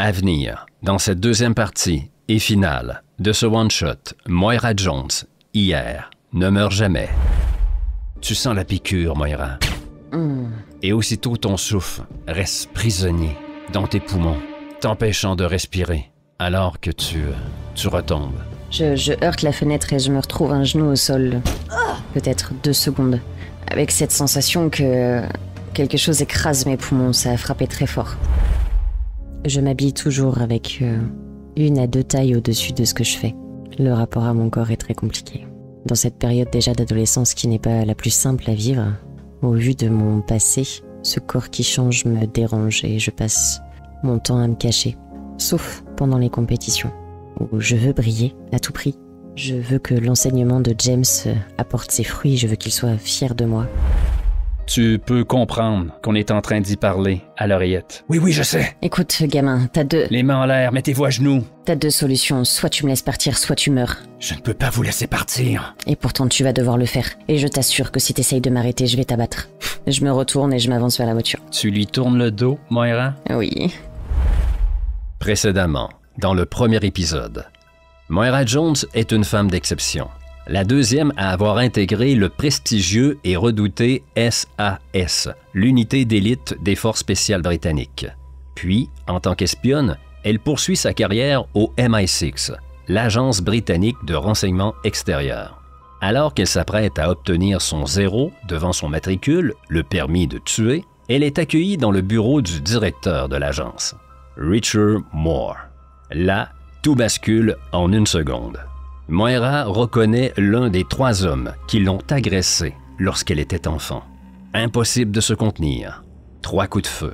À venir, dans cette deuxième partie et finale de ce one-shot, Moira Jones, hier, ne meurt jamais. Tu sens la piqûre, Moira. Et aussitôt ton souffle reste prisonnier dans tes poumons, t'empêchant de respirer, alors que tu retombes. Je heurte la fenêtre et je me retrouve un genou au sol, peut-être 2 secondes, avec cette sensation que quelque chose écrase mes poumons, ça a frappé très fort. Je m'habille toujours avec 1 à 2 tailles au-dessus de ce que je fais. Le rapport à mon corps est très compliqué. Dans cette période déjà d'adolescence qui n'est pas la plus simple à vivre, au vu de mon passé, ce corps qui change me dérange et je passe mon temps à me cacher, sauf pendant les compétitions, où je veux briller à tout prix. Je veux que l'enseignement de James apporte ses fruits, je veux qu'il soit fier de moi. Tu peux comprendre qu'on est en train d'y parler à l'oreillette. Oui, je sais. Écoute, gamin, t'as 2... Les mains en l'air, mettez-vous à genoux. T'as 2 solutions, soit tu me laisses partir, soit tu meurs. Je ne peux pas vous laisser partir. Et pourtant tu vas devoir le faire, et je t'assure que si t'essayes de m'arrêter, je vais t'abattre. Je me retourne et je m'avance vers la voiture. Tu lui tournes le dos, Moira? Oui. Précédemment, dans le premier épisode, Moira Jones est une femme d'exception. La deuxième à avoir intégré le prestigieux et redouté SAS, l'unité d'élite des forces spéciales britanniques. Puis, en tant qu'espionne, elle poursuit sa carrière au MI6, l'agence britannique de renseignement extérieur. Alors qu'elle s'apprête à obtenir son 0 devant son matricule, le permis de tuer, elle est accueillie dans le bureau du directeur de l'agence, Richard Moore. Là, tout bascule en 1 seconde. Moira reconnaît l'un des 3 hommes qui l'ont agressée lorsqu'elle était enfant. Impossible de se contenir. 3 coups de feu.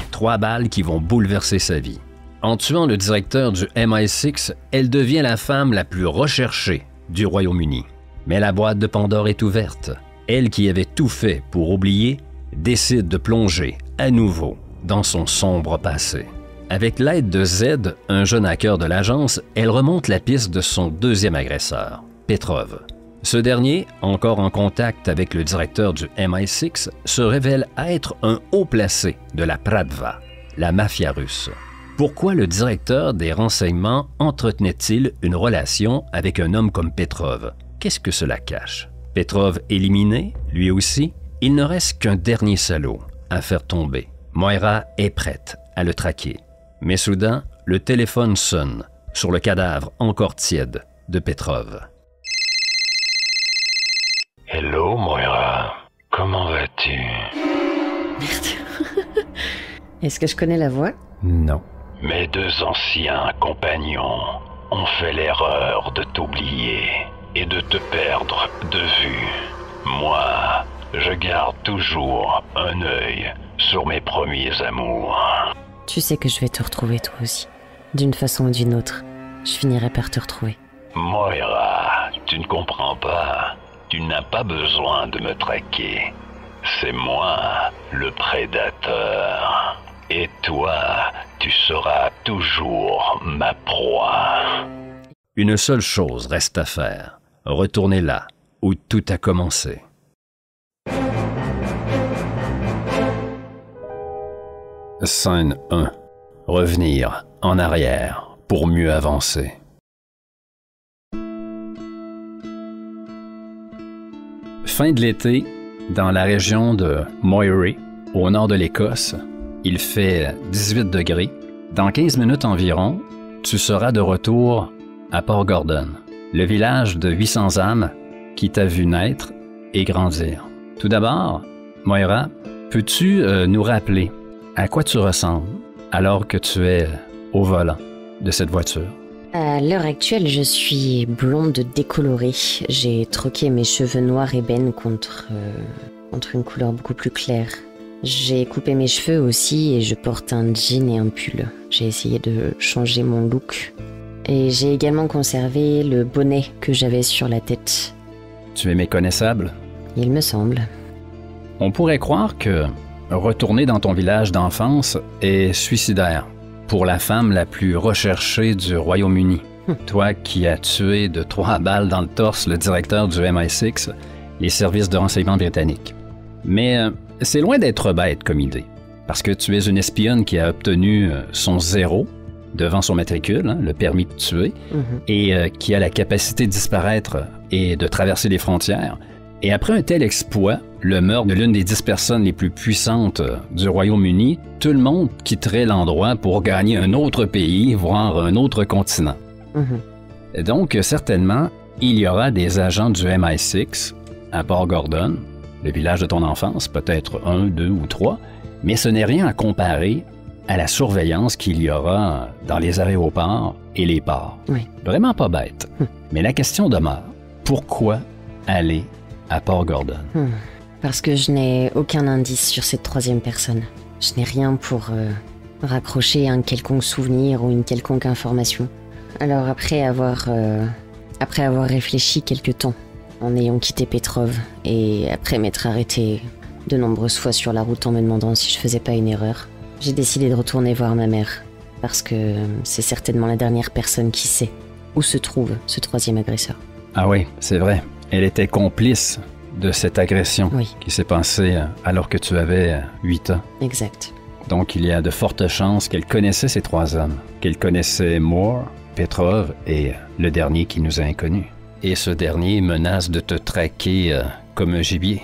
3 balles qui vont bouleverser sa vie. En tuant le directeur du MI6, elle devient la femme la plus recherchée du Royaume-Uni. Mais la boîte de Pandore est ouverte. Elle qui avait tout fait pour oublier, décide de plonger à nouveau dans son sombre passé. Avec l'aide de Z, un jeune hacker de l'agence, elle remonte la piste de son 2e agresseur, Petrov. Ce dernier, encore en contact avec le directeur du MI6, se révèle être un haut placé de la Pravda, la mafia russe. Pourquoi le directeur des renseignements entretenait-il une relation avec un homme comme Petrov? Qu'est-ce que cela cache? Petrov éliminé, lui aussi, il ne reste qu'un dernier salaud à faire tomber. Moira est prête à le traquer. Mais soudain, le téléphone sonne sur le cadavre encore tiède de Petrov. Hello, Moira. Comment vas-tu? Merde. Est-ce que je connais la voix? Non. Mes 2 anciens compagnons ont fait l'erreur de t'oublier et de te perdre de vue. Moi, je garde toujours un œil sur mes premiers amours. Tu sais que je vais te retrouver toi aussi. D'une façon ou d'une autre, je finirai par te retrouver. Moira, tu ne comprends pas. Tu n'as pas besoin de me traquer. C'est moi, le prédateur. Et toi, tu seras toujours ma proie. Une seule chose reste à faire. Retourner là où tout a commencé. Scène 1. Revenir en arrière pour mieux avancer. Fin de l'été, dans la région de Moira, au nord de l'Écosse, il fait 18 degrés. Dans 15 minutes environ, tu seras de retour à Port Gordon, le village de 800 âmes qui t'a vu naître et grandir. Tout d'abord, Moira, peux-tu nous rappeler à quoi tu ressembles alors que tu es au volant de cette voiture? À l'heure actuelle, je suis blonde décolorée. J'ai troqué mes cheveux noirs ébène contre une couleur beaucoup plus claire. J'ai coupé mes cheveux aussi et je porte un jean et un pull. J'ai essayé de changer mon look. Et j'ai également conservé le bonnet que j'avais sur la tête. Tu es méconnaissable? Il me semble. On pourrait croire que retourner dans ton village d'enfance est suicidaire pour la femme la plus recherchée du Royaume-Uni. Toi qui as tué de 3 balles dans le torse le directeur du MI6, les services de renseignement britanniques. Mais c'est loin d'être bête comme idée. parce que tu es une espionne qui a obtenu son 0 devant son matricule, hein, le permis de tuer, et qui a la capacité de disparaître et de traverser les frontières. Et après un tel exploit, le meurtre de l'une des 10 personnes les plus puissantes du Royaume-Uni, tout le monde quitterait l'endroit pour gagner un autre pays, voire un autre continent. Donc, certainement, il y aura des agents du MI6 à Port Gordon, le village de ton enfance, peut-être 1, 2 ou 3, mais ce n'est rien à comparer à la surveillance qu'il y aura dans les aéroports et les ports. Oui. Vraiment pas bête. Mais la question demeure, pourquoi aller à Port Gordon? Parce que je n'ai aucun indice sur cette troisième personne. Je n'ai rien pour raccrocher un quelconque souvenir ou une quelconque information. Alors après avoir réfléchi quelque temps, en ayant quitté Petrov et après m'être arrêté de nombreuses fois sur la route en me demandant si je faisais pas une erreur, j'ai décidé de retourner voir ma mère, parce que c'est certainement la dernière personne qui sait où se trouve ce troisième agresseur. Ah oui, c'est vrai. Elle était complice de cette agression Oui. qui s'est passée alors que tu avais 8 ans. Exact. Donc il y a de fortes chances qu'elle connaissait ces 3 hommes, qu'elle connaissait Moore, Petrov et le dernier qui nous est inconnu. Et ce dernier menace de te traquer comme un gibier.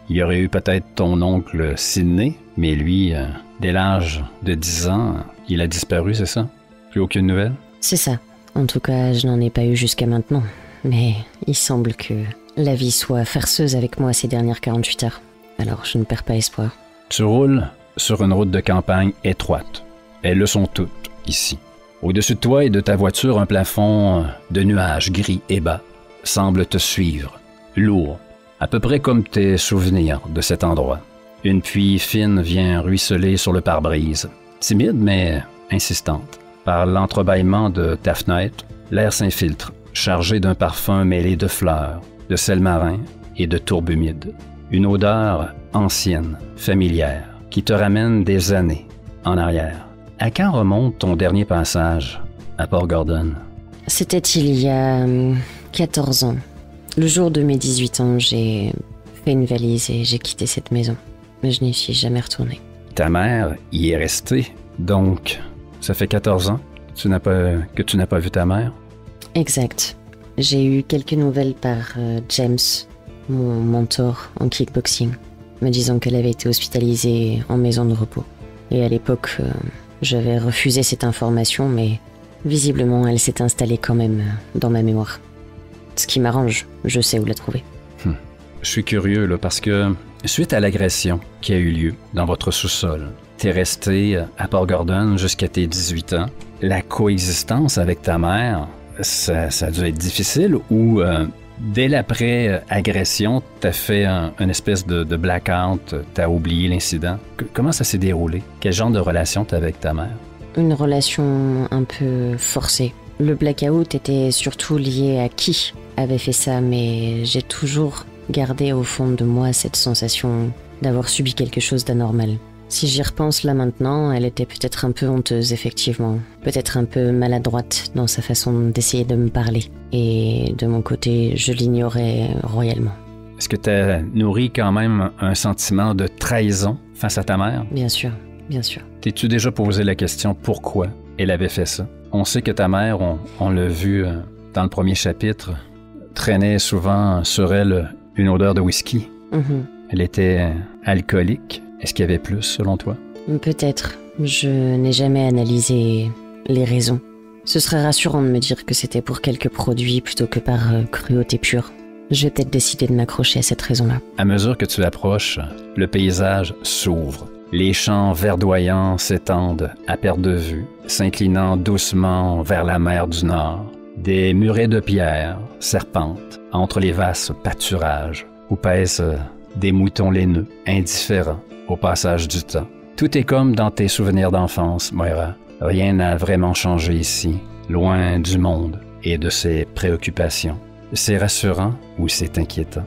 Il y aurait eu peut-être ton oncle Sidney, mais lui, dès l'âge de 10 ans, il a disparu, c'est ça? Plus aucune nouvelle? C'est ça. En tout cas, je n'en ai pas eu jusqu'à maintenant. Mais il semble que la vie soit farceuse avec moi ces dernières 48 heures. Alors je ne perds pas espoir. Tu roules sur une route de campagne étroite. Elles le sont toutes, ici. Au-dessus de toi et de ta voiture, un plafond de nuages gris et bas semble te suivre, lourd, à peu près comme tes souvenirs de cet endroit. Une pluie fine vient ruisseler sur le pare-brise, timide mais insistante. Par l'entrebâillement de ta fenêtre, l'air s'infiltre, chargé d'un parfum mêlé de fleurs, de sel marin et de tourbe humide. Une odeur ancienne, familière, qui te ramène des années en arrière. À quand remonte ton dernier passage à Port Gordon? C'était il y a 14 ans. Le jour de mes 18 ans, j'ai fait une valise et j'ai quitté cette maison. Mais je n'y suis jamais retournée. Ta mère y est restée, donc ça fait 14 ans que tu n'as pas vu ta mère? Exact. J'ai eu quelques nouvelles par James, mon mentor en kickboxing, me disant qu'elle avait été hospitalisée en maison de repos. Et à l'époque, j'avais refusé cette information, mais visiblement, elle s'est installée quand même dans ma mémoire. Ce qui m'arrange, je sais où la trouver. Je suis curieux, là, parce que suite à l'agression qui a eu lieu dans votre sous-sol, t'es resté à Port Gordon jusqu'à tes 18 ans. La coexistence avec ta mère, ça a dû être difficile ou dès l'après-agression, t'as fait une espèce de blackout, t'as oublié l'incident? Comment ça s'est déroulé? Quel genre de relation t'as avec ta mère? Une relation un peu forcée. Le blackout était surtout lié à qui avait fait ça, mais j'ai toujours gardé au fond de moi cette sensation d'avoir subi quelque chose d'anormal. Si j'y repense là maintenant, elle était peut-être un peu honteuse, effectivement. Peut-être un peu maladroite dans sa façon d'essayer de me parler. Et de mon côté, je l'ignorais royalement. Est-ce que t'as nourri quand même un sentiment de trahison face à ta mère? Bien sûr, bien sûr. T'es-tu déjà posé la question pourquoi elle avait fait ça? On sait que ta mère, on l'a vu dans le premier chapitre, traînait souvent sur elle une odeur de whisky. Elle était alcoolique. Est-ce qu'il y avait plus, selon toi? Peut-être. Je n'ai jamais analysé les raisons. Ce serait rassurant de me dire que c'était pour quelques produits plutôt que par cruauté pure. Je vais peut-être décider de m'accrocher à cette raison-là. À mesure que tu approches, le paysage s'ouvre. Les champs verdoyants s'étendent à perte de vue, s'inclinant doucement vers la mer du Nord. Des murets de pierre serpentent entre les vastes pâturages où pèsent des moutons laineux, indifférents au passage du temps. Tout est comme dans tes souvenirs d'enfance, Moira. Rien n'a vraiment changé ici, loin du monde et de ses préoccupations. C'est rassurant ou c'est inquiétant?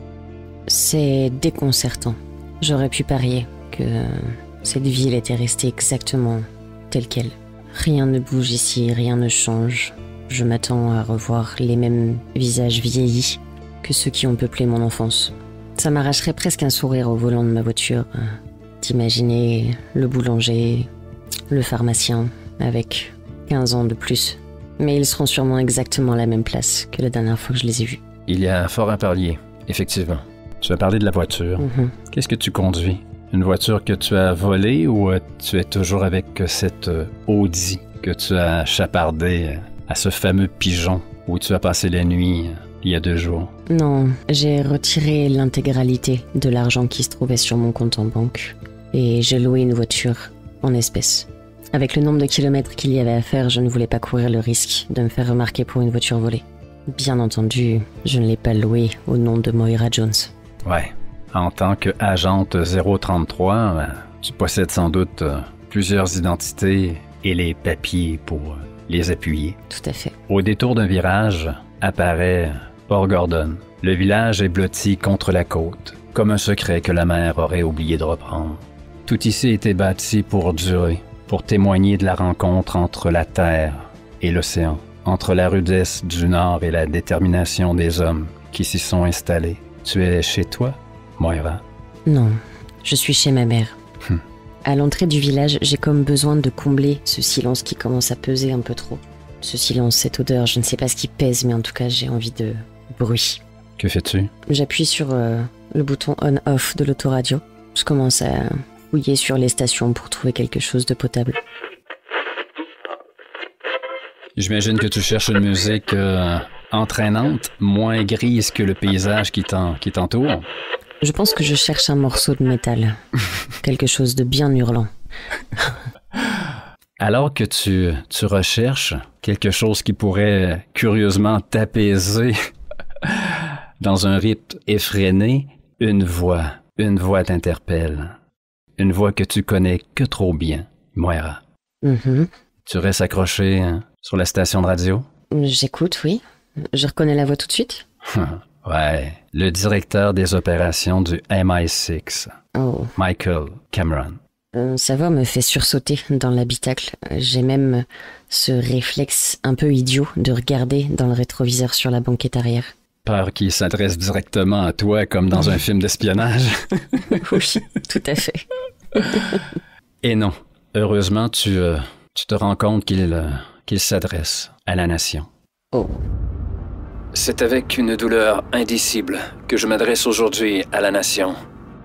C'est déconcertant. J'aurais pu parier que cette ville était restée exactement telle qu'elle. Rien ne bouge ici, rien ne change. Je m'attends à revoir les mêmes visages vieillis que ceux qui ont peuplé mon enfance. Ça m'arracherait presque un sourire au volant de ma voiture d'imaginer le boulanger, le pharmacien, avec 15 ans de plus. Mais ils seront sûrement exactement à la même place que la dernière fois que je les ai vus. Il y a fort à parler, effectivement. Tu as parlé de la voiture. Qu'est-ce que tu conduis? Une voiture que tu as volée ou tu es toujours avec cette Audi que tu as chapardée à ce fameux pigeon où tu as passé la nuit il y a 2 jours? Non, j'ai retiré l'intégralité de l'argent qui se trouvait sur mon compte en banque et j'ai loué une voiture en espèces. Avec le nombre de kilomètres qu'il y avait à faire, je ne voulais pas courir le risque de me faire remarquer pour une voiture volée. Bien entendu, je ne l'ai pas louée au nom de Moira Jones. Ouais. En tant qu'agente 033, tu possèdes sans doute plusieurs identités et les papiers pour les appuyer. Tout à fait. Au détour d'un virage apparaît Port Gordon. Le village est blotti contre la côte, comme un secret que la mer aurait oublié de reprendre. Tout ici était bâti pour durer, pour témoigner de la rencontre entre la terre et l'océan, entre la rudesse du Nord et la détermination des hommes qui s'y sont installés. Tu es chez toi, Moira? Non, je suis chez ma mère. À l'entrée du village, j'ai comme besoin de combler ce silence qui commence à peser un peu trop. Ce silence, cette odeur, je ne sais pas ce qui pèse, mais en tout cas, j'ai envie de bruit. Que fais-tu? J'appuie sur le bouton on-off de l'autoradio. Je commence à fouiller sur les stations pour trouver quelque chose de potable. J'imagine que tu cherches une musique entraînante, moins grise que le paysage qui t'entoure. Je pense que je cherche un morceau de métal. Quelque chose de bien hurlant. Alors que tu recherches quelque chose qui pourrait curieusement t'apaiser dans un rythme effréné, une voix t'interpelle. Une voix que tu connais que trop bien, Moira. Tu restes accroché sur la station de radio? J'écoute, oui. Je reconnais la voix tout de suite. Ouais, le directeur des opérations du MI6, Michael Cameron. Sa voix me fait sursauter dans l'habitacle. J'ai même ce réflexe un peu idiot de regarder dans le rétroviseur sur la banquette arrière. Peur qu'il s'adresse directement à toi comme dans un film d'espionnage. Oui, tout à fait. Et non, heureusement, tu te rends compte qu'il s'adresse à la nation. Oh. C'est avec une douleur indicible que je m'adresse aujourd'hui à la nation.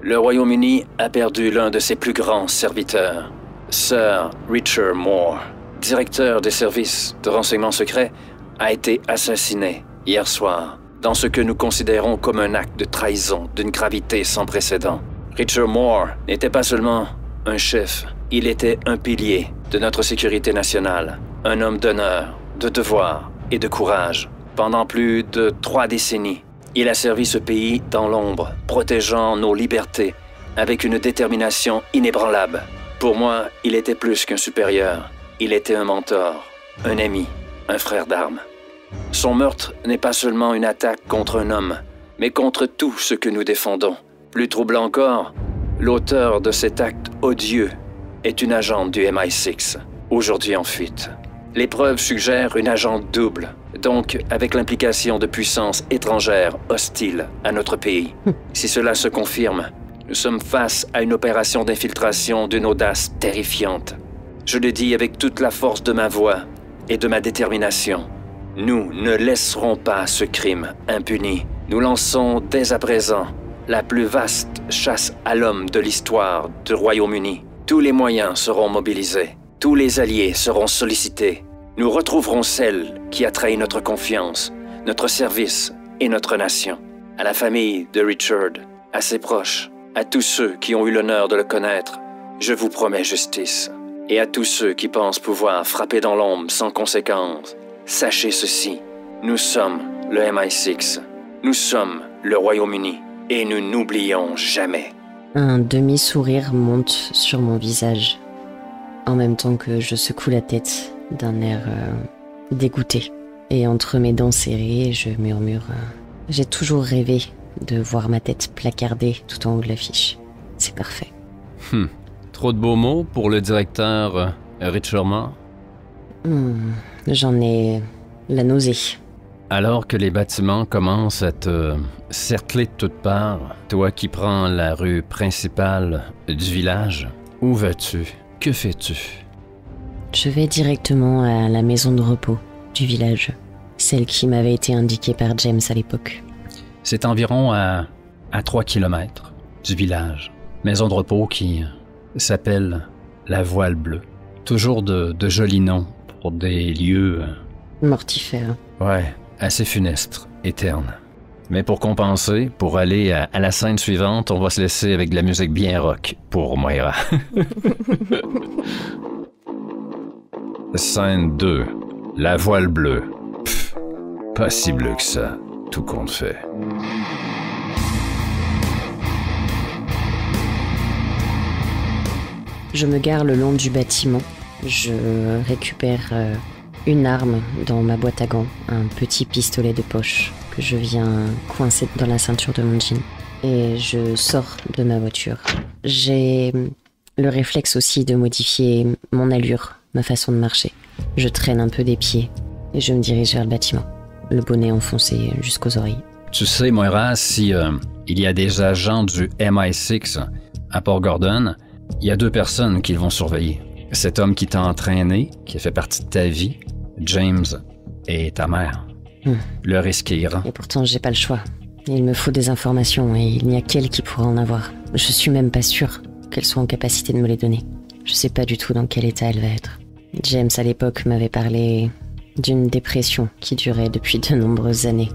Le Royaume-Uni a perdu l'un de ses plus grands serviteurs, Sir Richard Moore, directeur des services de renseignement secret, a été assassiné hier soir dans ce que nous considérons comme un acte de trahison d'une gravité sans précédent. Richard Moore n'était pas seulement un chef, il était un pilier de notre sécurité nationale, un homme d'honneur, de devoir et de courage. Pendant plus de 3 décennies, il a servi ce pays dans l'ombre, protégeant nos libertés avec une détermination inébranlable. Pour moi, il était plus qu'un supérieur. Il était un mentor, un ami, un frère d'armes. Son meurtre n'est pas seulement une attaque contre un homme, mais contre tout ce que nous défendons. Plus troublant encore, l'auteur de cet acte odieux est une agente du MI6, aujourd'hui en fuite. Les preuves suggèrent une agente double, donc avec l'implication de puissances étrangères hostiles à notre pays. Si cela se confirme, nous sommes face à une opération d'infiltration d'une audace terrifiante. Je le dis avec toute la force de ma voix et de ma détermination. Nous ne laisserons pas ce crime impuni. Nous lançons dès à présent la plus vaste chasse à l'homme de l'histoire du Royaume-Uni. Tous les moyens seront mobilisés. Tous les alliés seront sollicités. Nous retrouverons celle qui a trahi notre confiance, notre service et notre nation. À la famille de Richard, à ses proches, à tous ceux qui ont eu l'honneur de le connaître, je vous promets justice. Et à tous ceux qui pensent pouvoir frapper dans l'ombre sans conséquence, sachez ceci, nous sommes le MI6, nous sommes le Royaume-Uni, et nous n'oublions jamais. Un demi-sourire monte sur mon visage, en même temps que je secoue la tête d'un air dégoûté. Et entre mes dents serrées, je murmure j'ai toujours rêvé de voir ma tête placardée tout en haut de l'affiche. C'est parfait. Trop de beaux mots pour le directeur Richard Moore? J'en ai la nausée. Alors que les bâtiments commencent à te cercler de toutes parts, toi qui prends la rue principale du village, où vas-tu? Que fais-tu? Je vais directement à la maison de repos du village, celle qui m'avait été indiquée par James à l'époque. C'est environ à 3 kilomètres du village. Maison de repos qui s'appelle la Voile Bleue. Toujours de jolis noms pour des lieux... Mortifère. Ouais, assez funestres et ternes. Mais pour compenser, pour aller à la scène suivante, on va se laisser avec de la musique bien rock pour Moira. Scène 2. La Voile Bleue. Pff, pas si bleu que ça, tout compte fait. Je me gare le long du bâtiment. Je récupère une arme dans ma boîte à gants, un petit pistolet de poche que je viens coincer dans la ceinture de mon jean. Et je sors de ma voiture. J'ai le réflexe aussi de modifier mon allure, ma façon de marcher. Je traîne un peu des pieds et je me dirige vers le bâtiment, le bonnet enfoncé jusqu'aux oreilles. Tu sais, Moira, si il y a des agents du MI6 à Port Gordon, il y a 2 personnes qui vont surveiller. Cet homme qui t'a entraîné, qui a fait partie de ta vie, James, et ta mère. Le risque est grand. Et pourtant, j'ai pas le choix. Il me faut des informations et il n'y a qu'elle qui pourra en avoir. Je suis même pas sûre qu'elle soit en capacité de me les donner. Je sais pas du tout dans quel état elle va être. James, à l'époque, m'avait parlé d'une dépression qui durait depuis de nombreuses années.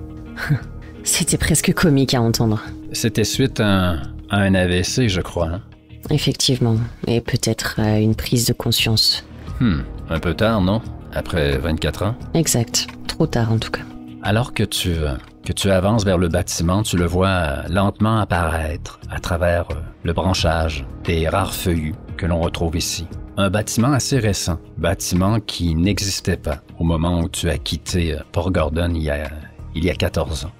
C'était presque comique à entendre. C'était suite à un AVC, je crois. Hein? Effectivement, et peut-être à une prise de conscience. Un peu tard, non? Après 24 ans? Exact. Trop tard, en tout cas. Alors que tu avances vers le bâtiment, tu le vois lentement apparaître à travers le branchage des rares feuillus que l'on retrouve ici. Un bâtiment assez récent, bâtiment qui n'existait pas au moment où tu as quitté Port Gordon il y a 14 ans.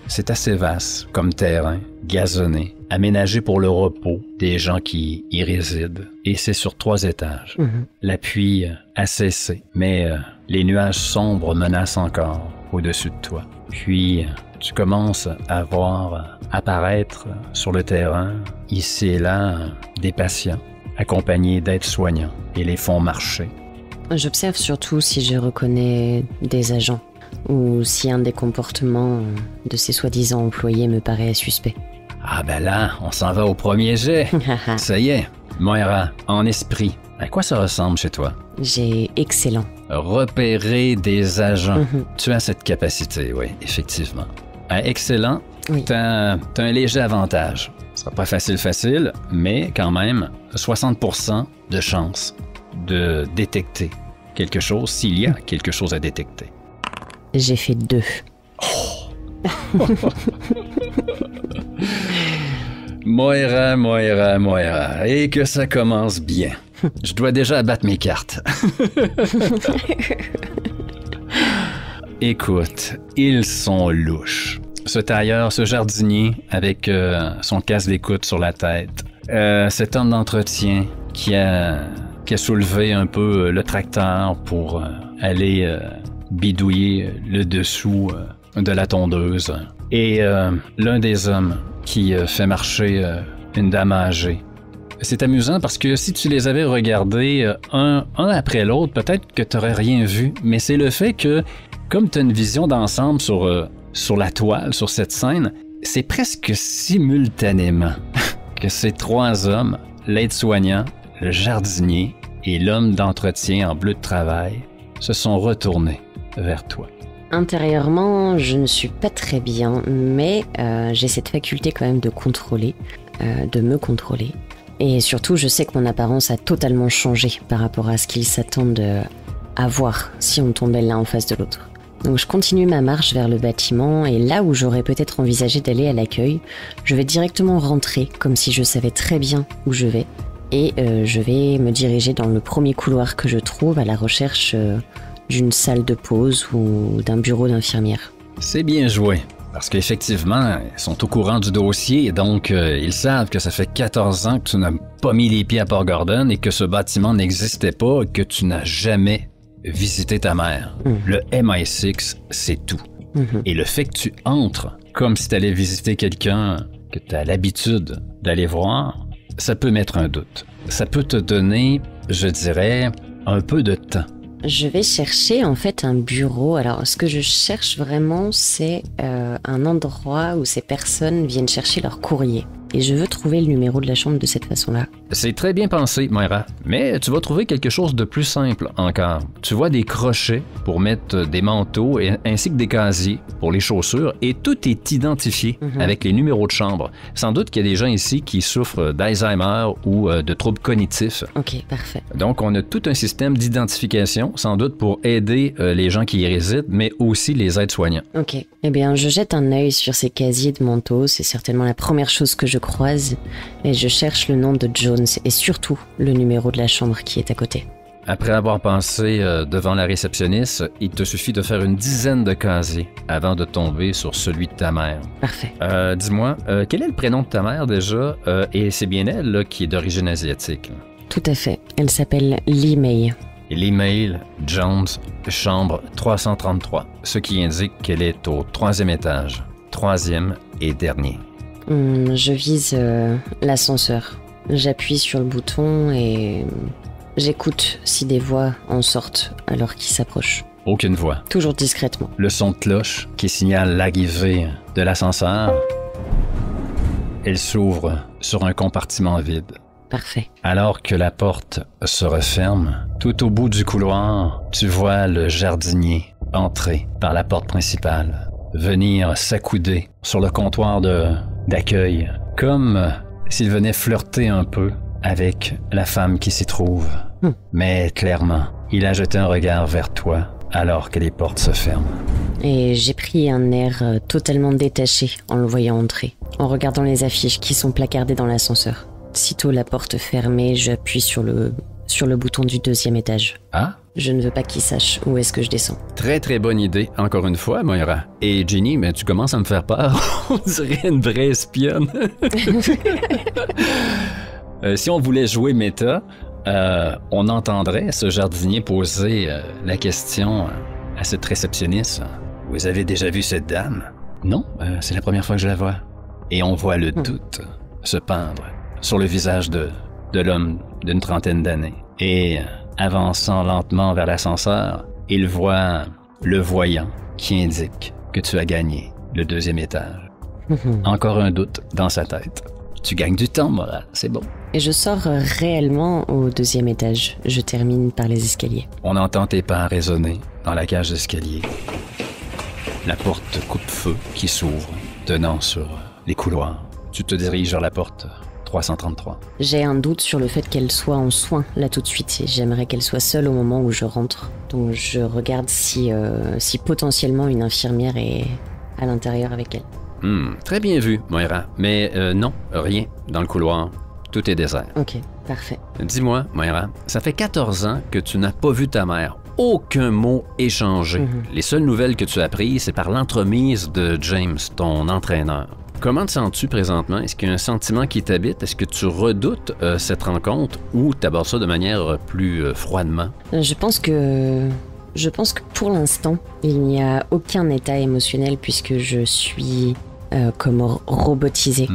C'est assez vaste comme terrain, gazonné, aménagé pour le repos des gens qui y résident. Et c'est sur 3 étages. La pluie a cessé, mais les nuages sombres menacent encore au-dessus de toi. Puis, tu commences à voir apparaître sur le terrain, ici et là, des patients accompagnés d'aides-soignants et les font marcher. J'observe surtout si je reconnais des agents ou si un des comportements de ces soi-disant employés me paraît suspect. Ah ben là, on s'en va au premier jet. Ça y est, Moira, en esprit, à quoi ça ressemble chez toi? J'ai excellent. Repérer des agents. Tu as cette capacité, oui, effectivement. À excellent, Oui. t'as un léger avantage. Ce sera pas facile, mais quand même, 60% de chance de détecter quelque chose s'il y a quelque chose à détecter. J'ai fait 2. Moira, et que ça commence bien. Je dois déjà abattre mes cartes. Écoute, ils sont louches. Ce tailleur, ce jardinier avec son casque d'écoute sur la tête. Cet homme d'entretien qui a soulevé un peu le tracteur pour aller bidouiller le dessous de la tondeuse. Et l'un des hommes qui fait marcher une dame âgée. C'est amusant parce que si tu les avais regardés un après l'autre, peut-être que tu n'aurais rien vu. Mais c'est le fait que, comme tu as une vision d'ensemble sur la toile, sur cette scène, c'est presque simultanément que ces 3 hommes, l'aide-soignant, le jardinier et l'homme d'entretien en bleu de travail, se sont retournés vers toi. Intérieurement, je ne suis pas très bien, mais j'ai cette faculté quand même de contrôler, de me contrôler. Et surtout, je sais que mon apparence a totalement changé par rapport à ce qu'ils s'attendent à voir si on tombait l'un en face de l'autre. Donc je continue ma marche vers le bâtiment et là où j'aurais peut-être envisagé d'aller à l'accueil, je vais directement rentrer comme si je savais très bien où je vais. Et je vais me diriger dans le premier couloir que je trouve à la recherche d'une salle de pause ou d'un bureau d'infirmière. C'est bien joué. Parce qu'effectivement, ils sont au courant du dossier, donc ils savent que ça fait 14 ans que tu n'as pas mis les pieds à Port Gordon et que ce bâtiment n'existait pas et que tu n'as jamais visité ta mère. Le MI6, c'est tout. Et le fait que tu entres comme si tu allais visiter quelqu'un que tu as l'habitude d'aller voir, ça peut mettre un doute. Ça peut te donner, je dirais, un peu de temps. Je vais chercher en fait un bureau. Alors ce que je cherche vraiment, c'est un endroit où ces personnes viennent chercher leur courrier. Et je veux trouver le numéro de la chambre de cette façon-là. C'est très bien pensé, Moira, mais tu vas trouver quelque chose de plus simple encore. Tu vois des crochets pour mettre des manteaux ainsi que des casiers pour les chaussures et tout est identifié avec les numéros de chambre. Sans doute qu'il y a des gens ici qui souffrent d'Alzheimer ou de troubles cognitifs. Ok, parfait. Donc, on a tout un système d'identification, sans doute pour aider les gens qui y résident, mais aussi les aides-soignants. Ok. Eh bien, je jette un œil sur ces casiers de manteaux. C'est certainement la première chose que je croise. Et je cherche le nom de Jones et surtout le numéro de la chambre qui est à côté. Après avoir passé devant la réceptionniste, il te suffit de faire une dizaine de casiers avant de tomber sur celui de ta mère. Parfait. Dis-moi, quel est le prénom de ta mère déjà? Et c'est bien elle là, qui est d'origine asiatique. Tout à fait. Elle s'appelle Lee May. L'email Jones, chambre 333, ce qui indique qu'elle est au 3e étage, 3e et dernier. Je vise l'ascenseur. J'appuie sur le bouton et j'écoute si des voix en sortent alors qu'ils s'approchent. Aucune voix. Toujours discrètement. Le son de cloche qui signale l'arrivée de l'ascenseur. Elle s'ouvre sur un compartiment vide. Parfait. Alors que la porte se referme, tout au bout du couloir, tu vois le jardinier entrer par la porte principale, venir s'accouder sur le comptoir d'accueil, comme s'il venait flirter un peu avec la femme qui s'y trouve. Mais clairement, il a jeté un regard vers toi alors que les portes se ferment. Et j'ai pris un air totalement détaché en le voyant entrer, en regardant les affiches qui sont placardées dans l'ascenseur. Sitôt la porte fermée, j'appuie sur le bouton du 2e étage. Ah? Je ne veux pas qu'il sache où est-ce que je descends. Très très bonne idée, encore une fois, Moira. Et Ginny, mais tu commences à me faire peur. On dirait une vraie espionne. Si on voulait jouer méta, on entendrait ce jardinier poser la question à cette réceptionniste. Vous avez déjà vu cette dame? Non, c'est la première fois que je la vois. Et on voit le doute se peindre sur le visage de l'homme d'une trentaine d'années. Et avançant lentement vers l'ascenseur, il voit le voyant qui indique que tu as gagné le 2e étage. Encore un doute dans sa tête. Tu gagnes du temps, Moira, c'est bon. Et je sors réellement au 2e étage. Je termine par les escaliers. On entend tes pas résonner dans la cage d'escalier. La porte coupe-feu qui s'ouvre, donnant sur les couloirs. Tu te diriges vers la porte 333. J'ai un doute sur le fait qu'elle soit en soins là tout de suite et j'aimerais qu'elle soit seule au moment où je rentre. Donc je regarde si potentiellement une infirmière est à l'intérieur avec elle. Très bien vu, Moira. Mais non, rien dans le couloir. Tout est désert. Ok, parfait. Dis-moi, Moira, ça fait 14 ans que tu n'as pas vu ta mère. Aucun mot échangé. Les seules nouvelles que tu as prises, c'est par l'entremise de James, ton entraîneur. Comment te sens-tu présentement? Est-ce qu'il y a un sentiment qui t'habite? Est-ce que tu redoutes cette rencontre ou tu abordes ça de manière plus froidement? Je pense que pour l'instant, il n'y a aucun état émotionnel puisque je suis comme robotisée.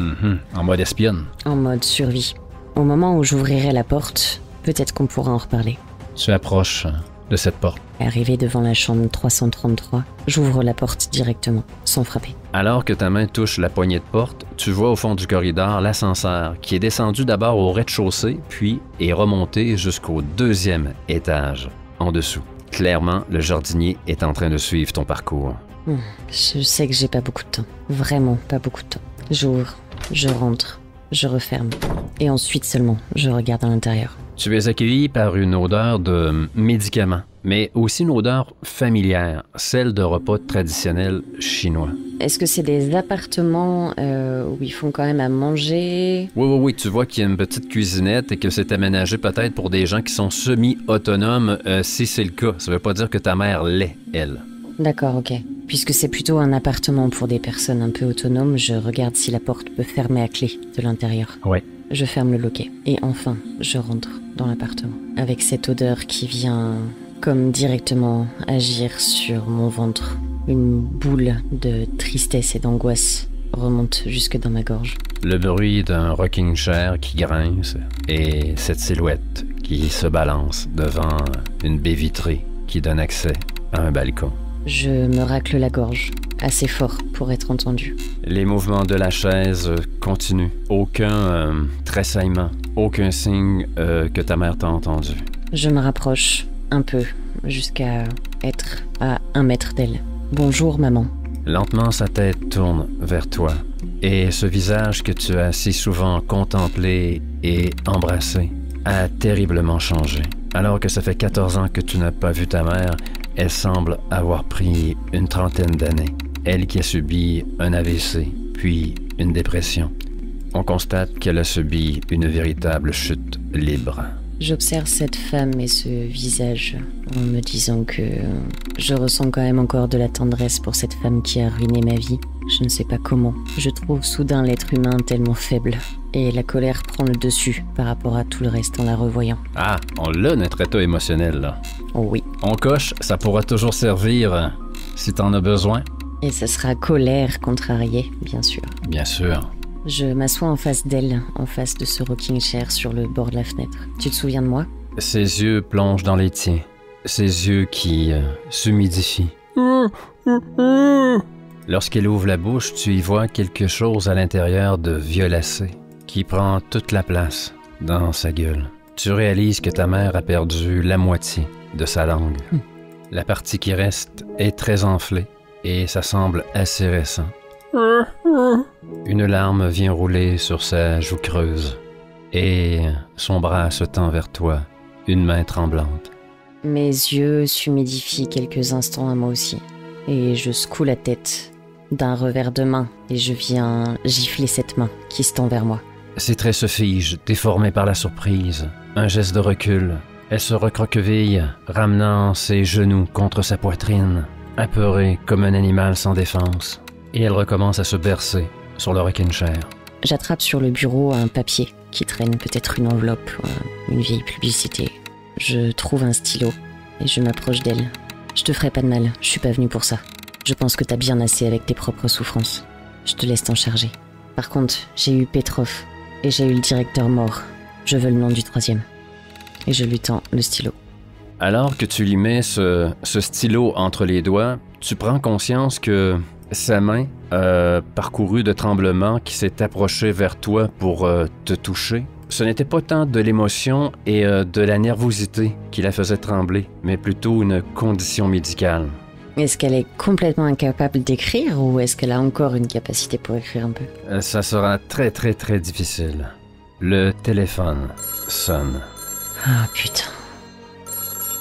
En mode espionne. En mode survie. Au moment où j'ouvrirai la porte, peut-être qu'on pourra en reparler. Tu approches de cette porte. Arrivé devant la chambre 333, j'ouvre la porte directement, sans frapper. Alors que ta main touche la poignée de porte, tu vois au fond du corridor l'ascenseur qui est descendu d'abord au rez-de-chaussée, puis est remonté jusqu'au 2e étage, en dessous. Clairement, le jardinier est en train de suivre ton parcours. Je sais que j'ai pas beaucoup de temps. Vraiment pas beaucoup de temps. J'ouvre, je rentre, je referme. Et ensuite seulement, je regarde à l'intérieur. Tu es accueilli par une odeur de médicaments, mais aussi une odeur familière, celle de repas traditionnels chinois. Est-ce que c'est des appartements où ils font quand même à manger? Oui, tu vois qu'il y a une petite cuisinette et que c'est aménagé peut-être pour des gens qui sont semi-autonomes, si c'est le cas. Ça veut pas dire que ta mère l'est, elle. D'accord, ok. Puisque c'est plutôt un appartement pour des personnes un peu autonomes, je regarde si la porte peut fermer à clé de l'intérieur. Ouais. Je ferme le loquet. Et enfin, je rentre dans l'appartement. Avec cette odeur qui vient comme directement agir sur mon ventre. Une boule de tristesse et d'angoisse remonte jusque dans ma gorge. Le bruit d'un rocking chair qui grince et cette silhouette qui se balance devant une baie vitrée qui donne accès à un balcon. Je me racle la gorge, assez fort pour être entendu. Les mouvements de la chaise continuent. Aucun tressaillement, aucun signe que ta mère t'a entendu. Je me rapproche un peu, jusqu'à être à 1 mètre d'elle. Bonjour, maman. Lentement, sa tête tourne vers toi. Et ce visage que tu as si souvent contemplé et embrassé a terriblement changé. Alors que ça fait 14 ans que tu n'as pas vu ta mère, elle semble avoir pris une trentaine d'années. Elle qui a subi un AVC, puis une dépression. On constate qu'elle a subi une véritable chute libre. J'observe cette femme et ce visage en me disant que je ressens quand même encore de la tendresse pour cette femme qui a ruiné ma vie. Je ne sais pas comment. Je trouve soudain l'être humain tellement faible et la colère prend le dessus par rapport à tout le reste en la revoyant. Ah, on l'a notre état émotionnel là. Oh oui. On coche, ça pourra toujours servir si t'en as besoin. Et ce sera colère contrariée, bien sûr. Bien sûr. Je m'assois en face d'elle, en face de ce rocking chair sur le bord de la fenêtre. Tu te souviens de moi? Ses yeux plongent dans les tiens. Ses yeux qui s'humidifient. Lorsqu'elle ouvre la bouche, tu y vois quelque chose à l'intérieur de violacé qui prend toute la place dans sa gueule. Tu réalises que ta mère a perdu la moitié de sa langue. La partie qui reste est très enflée et ça semble assez récent. Une larme vient rouler sur sa joue creuse et son bras se tend vers toi, une main tremblante. Mes yeux s'humidifient quelques instants à moi aussi et je secoue la tête d'un revers de main et je viens gifler cette main qui se tend vers moi. Ses traits se figent, déformés par la surprise. Un geste de recul. Elle se recroqueville, ramenant ses genoux contre sa poitrine, apeurée comme un animal sans défense. Et elle recommence à se bercer sur le rocking chair. J'attrape sur le bureau un papier qui traîne, peut-être une enveloppe, une vieille publicité. Je trouve un stylo et je m'approche d'elle. Je te ferai pas de mal, je suis pas venue pour ça. Je pense que t'as bien assez avec tes propres souffrances. Je te laisse t'en charger. Par contre, j'ai eu Petrov et j'ai eu le directeur mort. Je veux le nom du 3e. Et je lui tends le stylo. Alors que tu lui mets ce stylo entre les doigts, tu prends conscience que sa main, parcourue de tremblements, qui s'est approchée vers toi pour te toucher, ce n'était pas tant de l'émotion et de la nervosité qui la faisait trembler, mais plutôt une condition médicale. Est-ce qu'elle est complètement incapable d'écrire ou est-ce qu'elle a encore une capacité pour écrire un peu? Ça sera très très très difficile. Le téléphone sonne. Ah putain.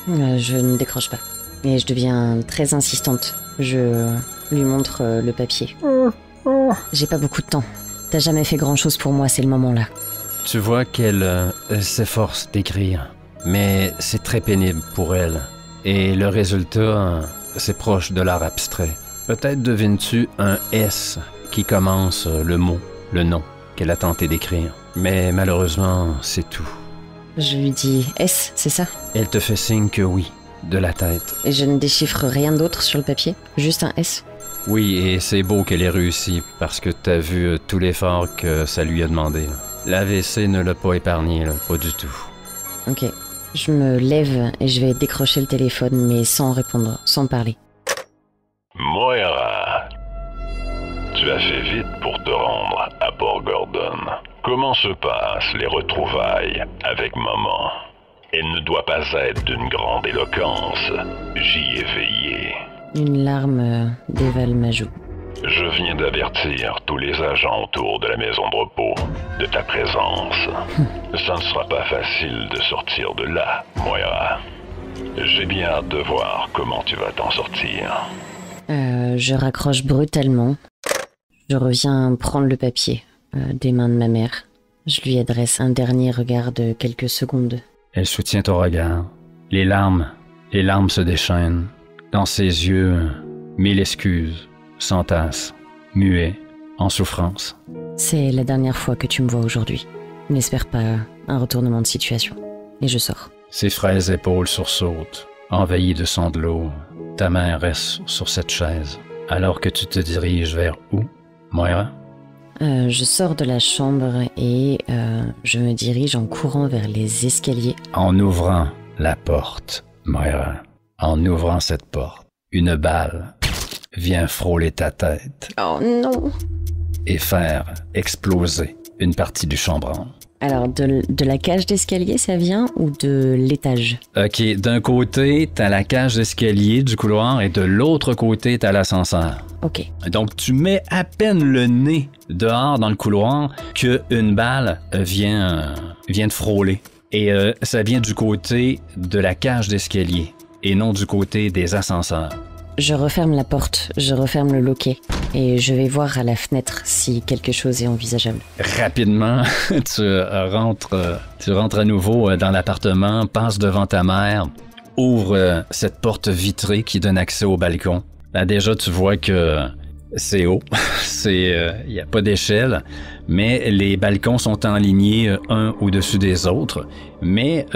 Je ne décroche pas. Et je deviens très insistante. Je lui montre le papier. J'ai pas beaucoup de temps. T'as jamais fait grand-chose pour moi, c'est le moment là. Tu vois qu'elle s'efforce d'écrire, mais c'est très pénible pour elle. Et le résultat, c'est proche de l'art abstrait. Peut-être devines-tu un S qui commence le mot, le nom qu'elle a tenté d'écrire. Mais malheureusement, c'est tout. Je lui dis S, c'est ça? Elle te fait signe que oui, de la tête. Et je ne déchiffre rien d'autre sur le papier? Juste un S? Oui, et c'est beau qu'elle ait réussi, parce que t'as vu tout l'effort que ça lui a demandé. L'AVC ne l'a pas épargné, pas du tout. Ok. Je me lève et je vais décrocher le téléphone, mais sans répondre, sans parler. Moira, tu as fait vite pour te rendre à Port Gordon. Comment se passent les retrouvailles avec maman? Elle ne doit pas être d'une grande éloquence. J'y ai veillé. Une larme dévale ma joue. Je viens d'avertir tous les agents autour de la maison de repos de ta présence. Ça ne sera pas facile de sortir de là, Moira. J'ai bien hâte de voir comment tu vas t'en sortir. Je raccroche brutalement. Je reviens prendre le papier des mains de ma mère. Je lui adresse un dernier regard de quelques secondes. Elle soutient ton regard. Les larmes se déchaînent. Dans ses yeux, 1000 excuses s'entassent, muets, en souffrance. C'est la dernière fois que tu me vois aujourd'hui. N'espère pas un retournement de situation. Et je sors. Ses frêles épaules sursautent, envahies de sanglots. Ta main reste sur cette chaise, alors que tu te diriges vers où, Moira? Je sors de la chambre et je me dirige en courant vers les escaliers. En ouvrant la porte, Moira, en ouvrant cette porte, une balle vient frôler ta tête Oh non! et faire exploser une partie du chambranle. Alors, de la cage d'escalier, ça vient ou de l'étage? OK, d'un côté, t'as la cage d'escalier du couloir et de l'autre côté, t'as l'ascenseur. Ok. Donc, tu mets à peine le nez dehors dans le couloir qu'une balle vient de frôler. Et ça vient du côté de la cage d'escalier et non du côté des ascenseurs. Je referme la porte, je referme le loquet et je vais voir à la fenêtre si quelque chose est envisageable. Rapidement, tu rentres à nouveau dans l'appartement, passes devant ta mère, ouvre cette porte vitrée qui donne accès au balcon. Là, déjà, tu vois que c'est haut, il n'y a pas d'échelle, mais les balcons sont enlignés un au-dessus des autres. Mais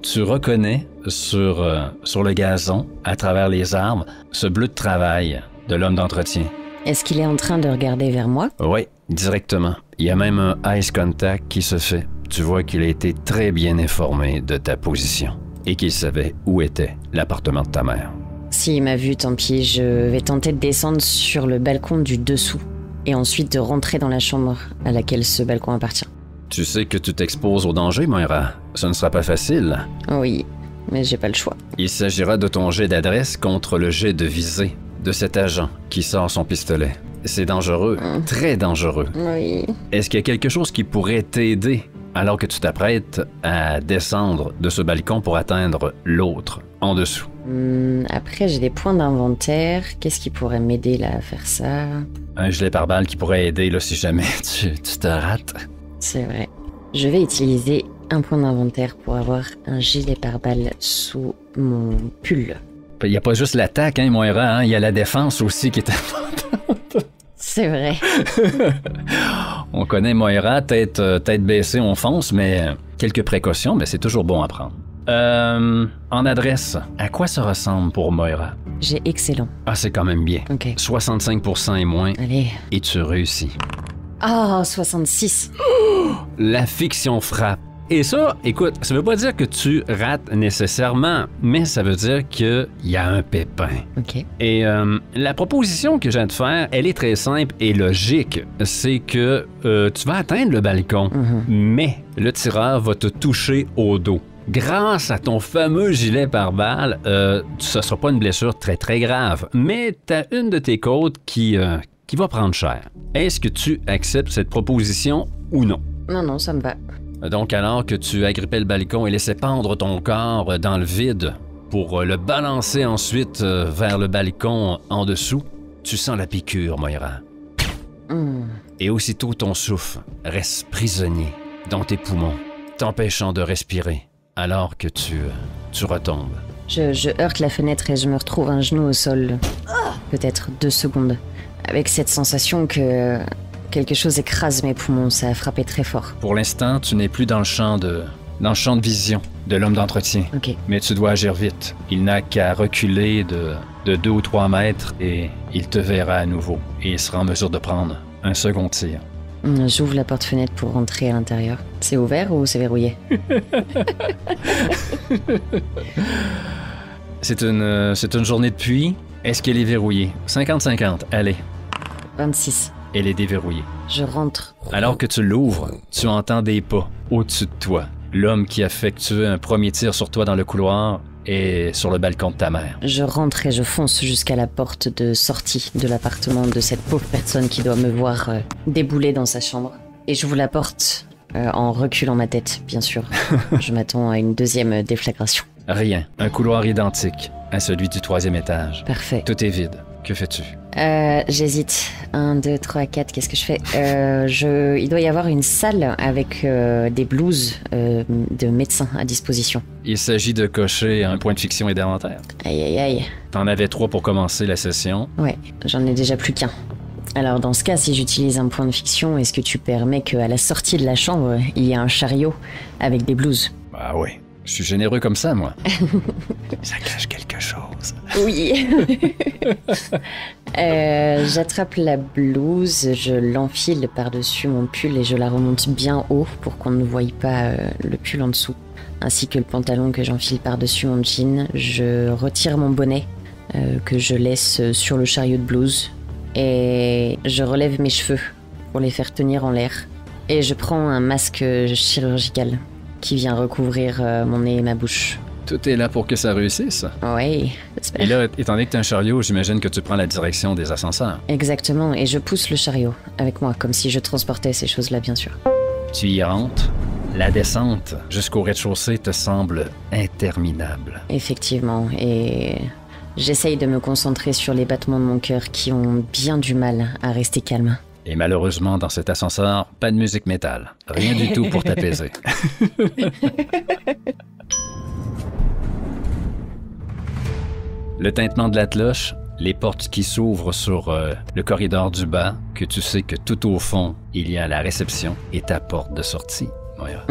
tu reconnais sur le gazon, à travers les arbres, ce bleu de travail de l'homme d'entretien. Est-ce qu'il est en train de regarder vers moi? Oui, directement. Il y a même un eyes contact qui se fait. Tu vois qu'il a été très bien informé de ta position et qu'il savait où était l'appartement de ta mère. S'il m'a vu, tant pis, je vais tenter de descendre sur le balcon du dessous et ensuite de rentrer dans la chambre à laquelle ce balcon appartient. Tu sais que tu t'exposes au danger, Moira. Ce ne sera pas facile. Oui, mais j'ai pas le choix. Il s'agira de ton jet d'adresse contre le jet de visée de cet agent qui sort son pistolet. C'est dangereux, très dangereux. Oui. Est-ce qu'il y a quelque chose qui pourrait t'aider alors que tu t'apprêtes à descendre de ce balcon pour atteindre l'autre en dessous? Après, j'ai des points d'inventaire. Qu'est-ce qui pourrait m'aider là à faire ça? Un gilet pare-balles qui pourrait aider là, si jamais tu te rates. C'est vrai. Je vais utiliser un point d'inventaire pour avoir un gilet pare-balles sous mon pull. Il n'y a pas juste l'attaque, hein, Moira, hein? Il y a la défense aussi qui est importante. C'est vrai. On connaît Moira, tête baissée, on fonce, mais quelques précautions, mais c'est toujours bon à prendre. En adresse, à quoi ça ressemble pour Moira? J'ai excellent. Ah, c'est quand même bien. Ok. 65% et moins, Allez. et tu réussis. Ah, 66. La fiction frappe. Et ça, écoute, ça veut pas dire que tu rates nécessairement, mais ça veut dire qu'il y a un pépin. Ok. Et la proposition que j'ai à te faire, elle est très simple et logique. C'est que tu vas atteindre le balcon, mais le tireur va te toucher au dos. Grâce à ton fameux gilet pare-balles, ce ne sera pas une blessure très très grave, mais tu as une de tes côtes qui va prendre cher. Est-ce que tu acceptes cette proposition ou non? Non, ça me va. Donc, alors que tu agrippais le balcon et laissais pendre ton corps dans le vide pour le balancer ensuite vers le balcon en dessous, tu sens la piqûre, Moira. Et aussitôt, ton souffle reste prisonnier dans tes poumons, t'empêchant de respirer alors que tu retombes. Je heurte la fenêtre et je me retrouve un genou au sol. Peut-être 2 secondes. Avec cette sensation que quelque chose écrase mes poumons, ça a frappé très fort. Pour l'instant, tu n'es plus dans le champ de vision de l'homme d'entretien. Ok. Mais tu dois agir vite. Il n'a qu'à reculer de 2 ou 3 mètres et il te verra à nouveau. Et il sera en mesure de prendre un second tir. J'ouvre la porte-fenêtre pour rentrer à l'intérieur. C'est ouvert ou c'est verrouillé? C'est une journée de pluie. Est-ce qu'elle est verrouillée? 50-50, allez. 26. Elle est déverrouillée. Je rentre. Alors que tu l'ouvres, tu entends des pas au-dessus de toi. L'homme qui a effectué un premier tir sur toi dans le couloir est sur le balcon de ta mère. Je rentre et je fonce jusqu'à la porte de sortie de l'appartement de cette pauvre personne qui doit me voir débouler dans sa chambre. Et j'ouvre la porte en reculant ma tête, bien sûr. Je m'attends à une deuxième déflagration. Rien. Un couloir identique à celui du 3e étage. Parfait. Tout est vide. Que fais-tu? J'hésite. 1, 2, 3, 4, qu'est-ce que je fais? Il doit y avoir une salle avec des blouses de médecins à disposition. Il s'agit de cocher un point de fiction et d'inventaire. Aïe, aïe, aïe. T'en avais 3 pour commencer la session. Ouais, j'en ai déjà plus qu'un. Alors dans ce cas, si j'utilise un point de fiction, est-ce que tu permets qu'à la sortie de la chambre, il y ait un chariot avec des blouses? Ah oui. Je suis généreux comme ça, moi. Ça cache quelque chose. Oui. J'attrape la blouse, je l'enfile par-dessus mon pull et je la remonte bien haut pour qu'on ne voie pas le pull en dessous. Ainsi que le pantalon que j'enfile par-dessus mon jean. Je retire mon bonnet que je laisse sur le chariot de blouse et je relève mes cheveux pour les faire tenir en l'air. Et je prends un masque chirurgical qui vient recouvrir mon nez et ma bouche. Tout est là pour que ça réussisse. Oui, j'espère. Et là, étant donné que t'es un chariot, j'imagine que tu prends la direction des ascenseurs. Exactement, et je pousse le chariot avec moi, comme si je transportais ces choses-là, bien sûr. Tu y rentres. La descente jusqu'au rez-de-chaussée te semble interminable. Effectivement, et j'essaye de me concentrer sur les battements de mon cœur qui ont bien du mal à rester calmes. Et malheureusement, dans cet ascenseur, pas de musique métal. Rien du tout pour t'apaiser. Le tintement de la cloche, les portes qui s'ouvrent sur le corridor du bas, que tu sais que tout au fond, il y a la réception et ta porte de sortie, Moira.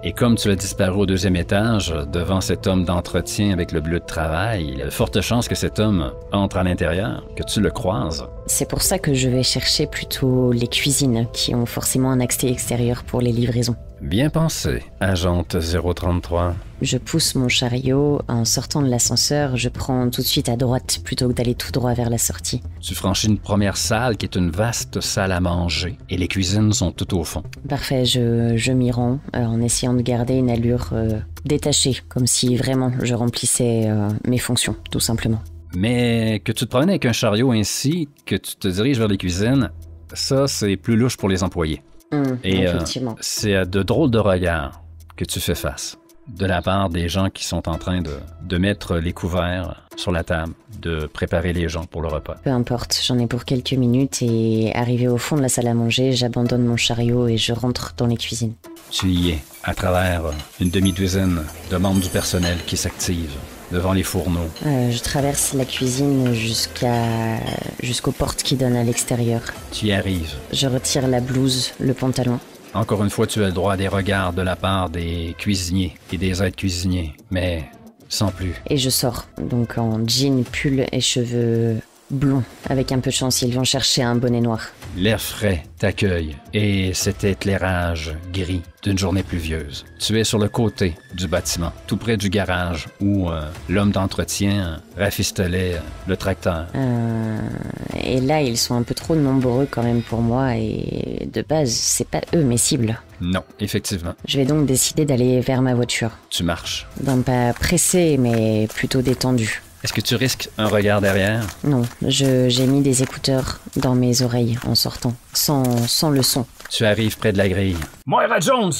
Et comme tu as disparu au 2e étage, devant cet homme d'entretien avec le bleu de travail, il y a de fortes chances que cet homme entre à l'intérieur, que tu le croises. C'est pour ça que je vais chercher plutôt les cuisines, qui ont forcément un accès extérieur pour les livraisons. Bien pensé, agente 033. Je pousse mon chariot. En sortant de l'ascenseur, je prends tout de suite à droite plutôt que d'aller tout droit vers la sortie. Tu franchis une première salle qui est une vaste salle à manger et les cuisines sont tout au fond. Parfait, je m'y rends en essayant de garder une allure détachée, comme si vraiment je remplissais mes fonctions, tout simplement. Mais que tu te promènes avec un chariot ainsi, que tu te diriges vers les cuisines, ça c'est plus louche pour les employés. Et effectivement. c'est à de drôles de regards que tu fais face. De la part des gens qui sont en train de mettre les couverts sur la table, de préparer les gens pour le repas. Peu importe, j'en ai pour quelques minutes et arrivé au fond de la salle à manger, j'abandonne mon chariot et je rentre dans les cuisines. Tu y es, à travers une demi-douzaine de membres du personnel qui s'activent devant les fourneaux. Je traverse la cuisine jusqu'aux portes qui donnent à l'extérieur. Tu y arrives. Je retire la blouse, le pantalon. Encore une fois, tu as le droit à des regards de la part des cuisiniers et des aides cuisiniers, mais sans plus. Et je sors, donc en jean, pull et cheveux blonds. Avec un peu de chance, ils vont chercher un bonnet noir. L'air frais t'accueille et cet éclairage gris d'une journée pluvieuse. Tu es sur le côté du bâtiment, tout près du garage où l'homme d'entretien rafistolait le tracteur. Et là, ils sont un peu trop nombreux quand même pour moi et de base, c'est pas eux mes cibles. Non, effectivement. Je vais donc décider d'aller vers ma voiture. Tu marches. D'un pas pressé, mais plutôt détendu. Est-ce que tu risques un regard derrière? Non, j'ai mis des écouteurs dans mes oreilles en sortant, sans le son. Tu arrives près de la grille. Moira Jones!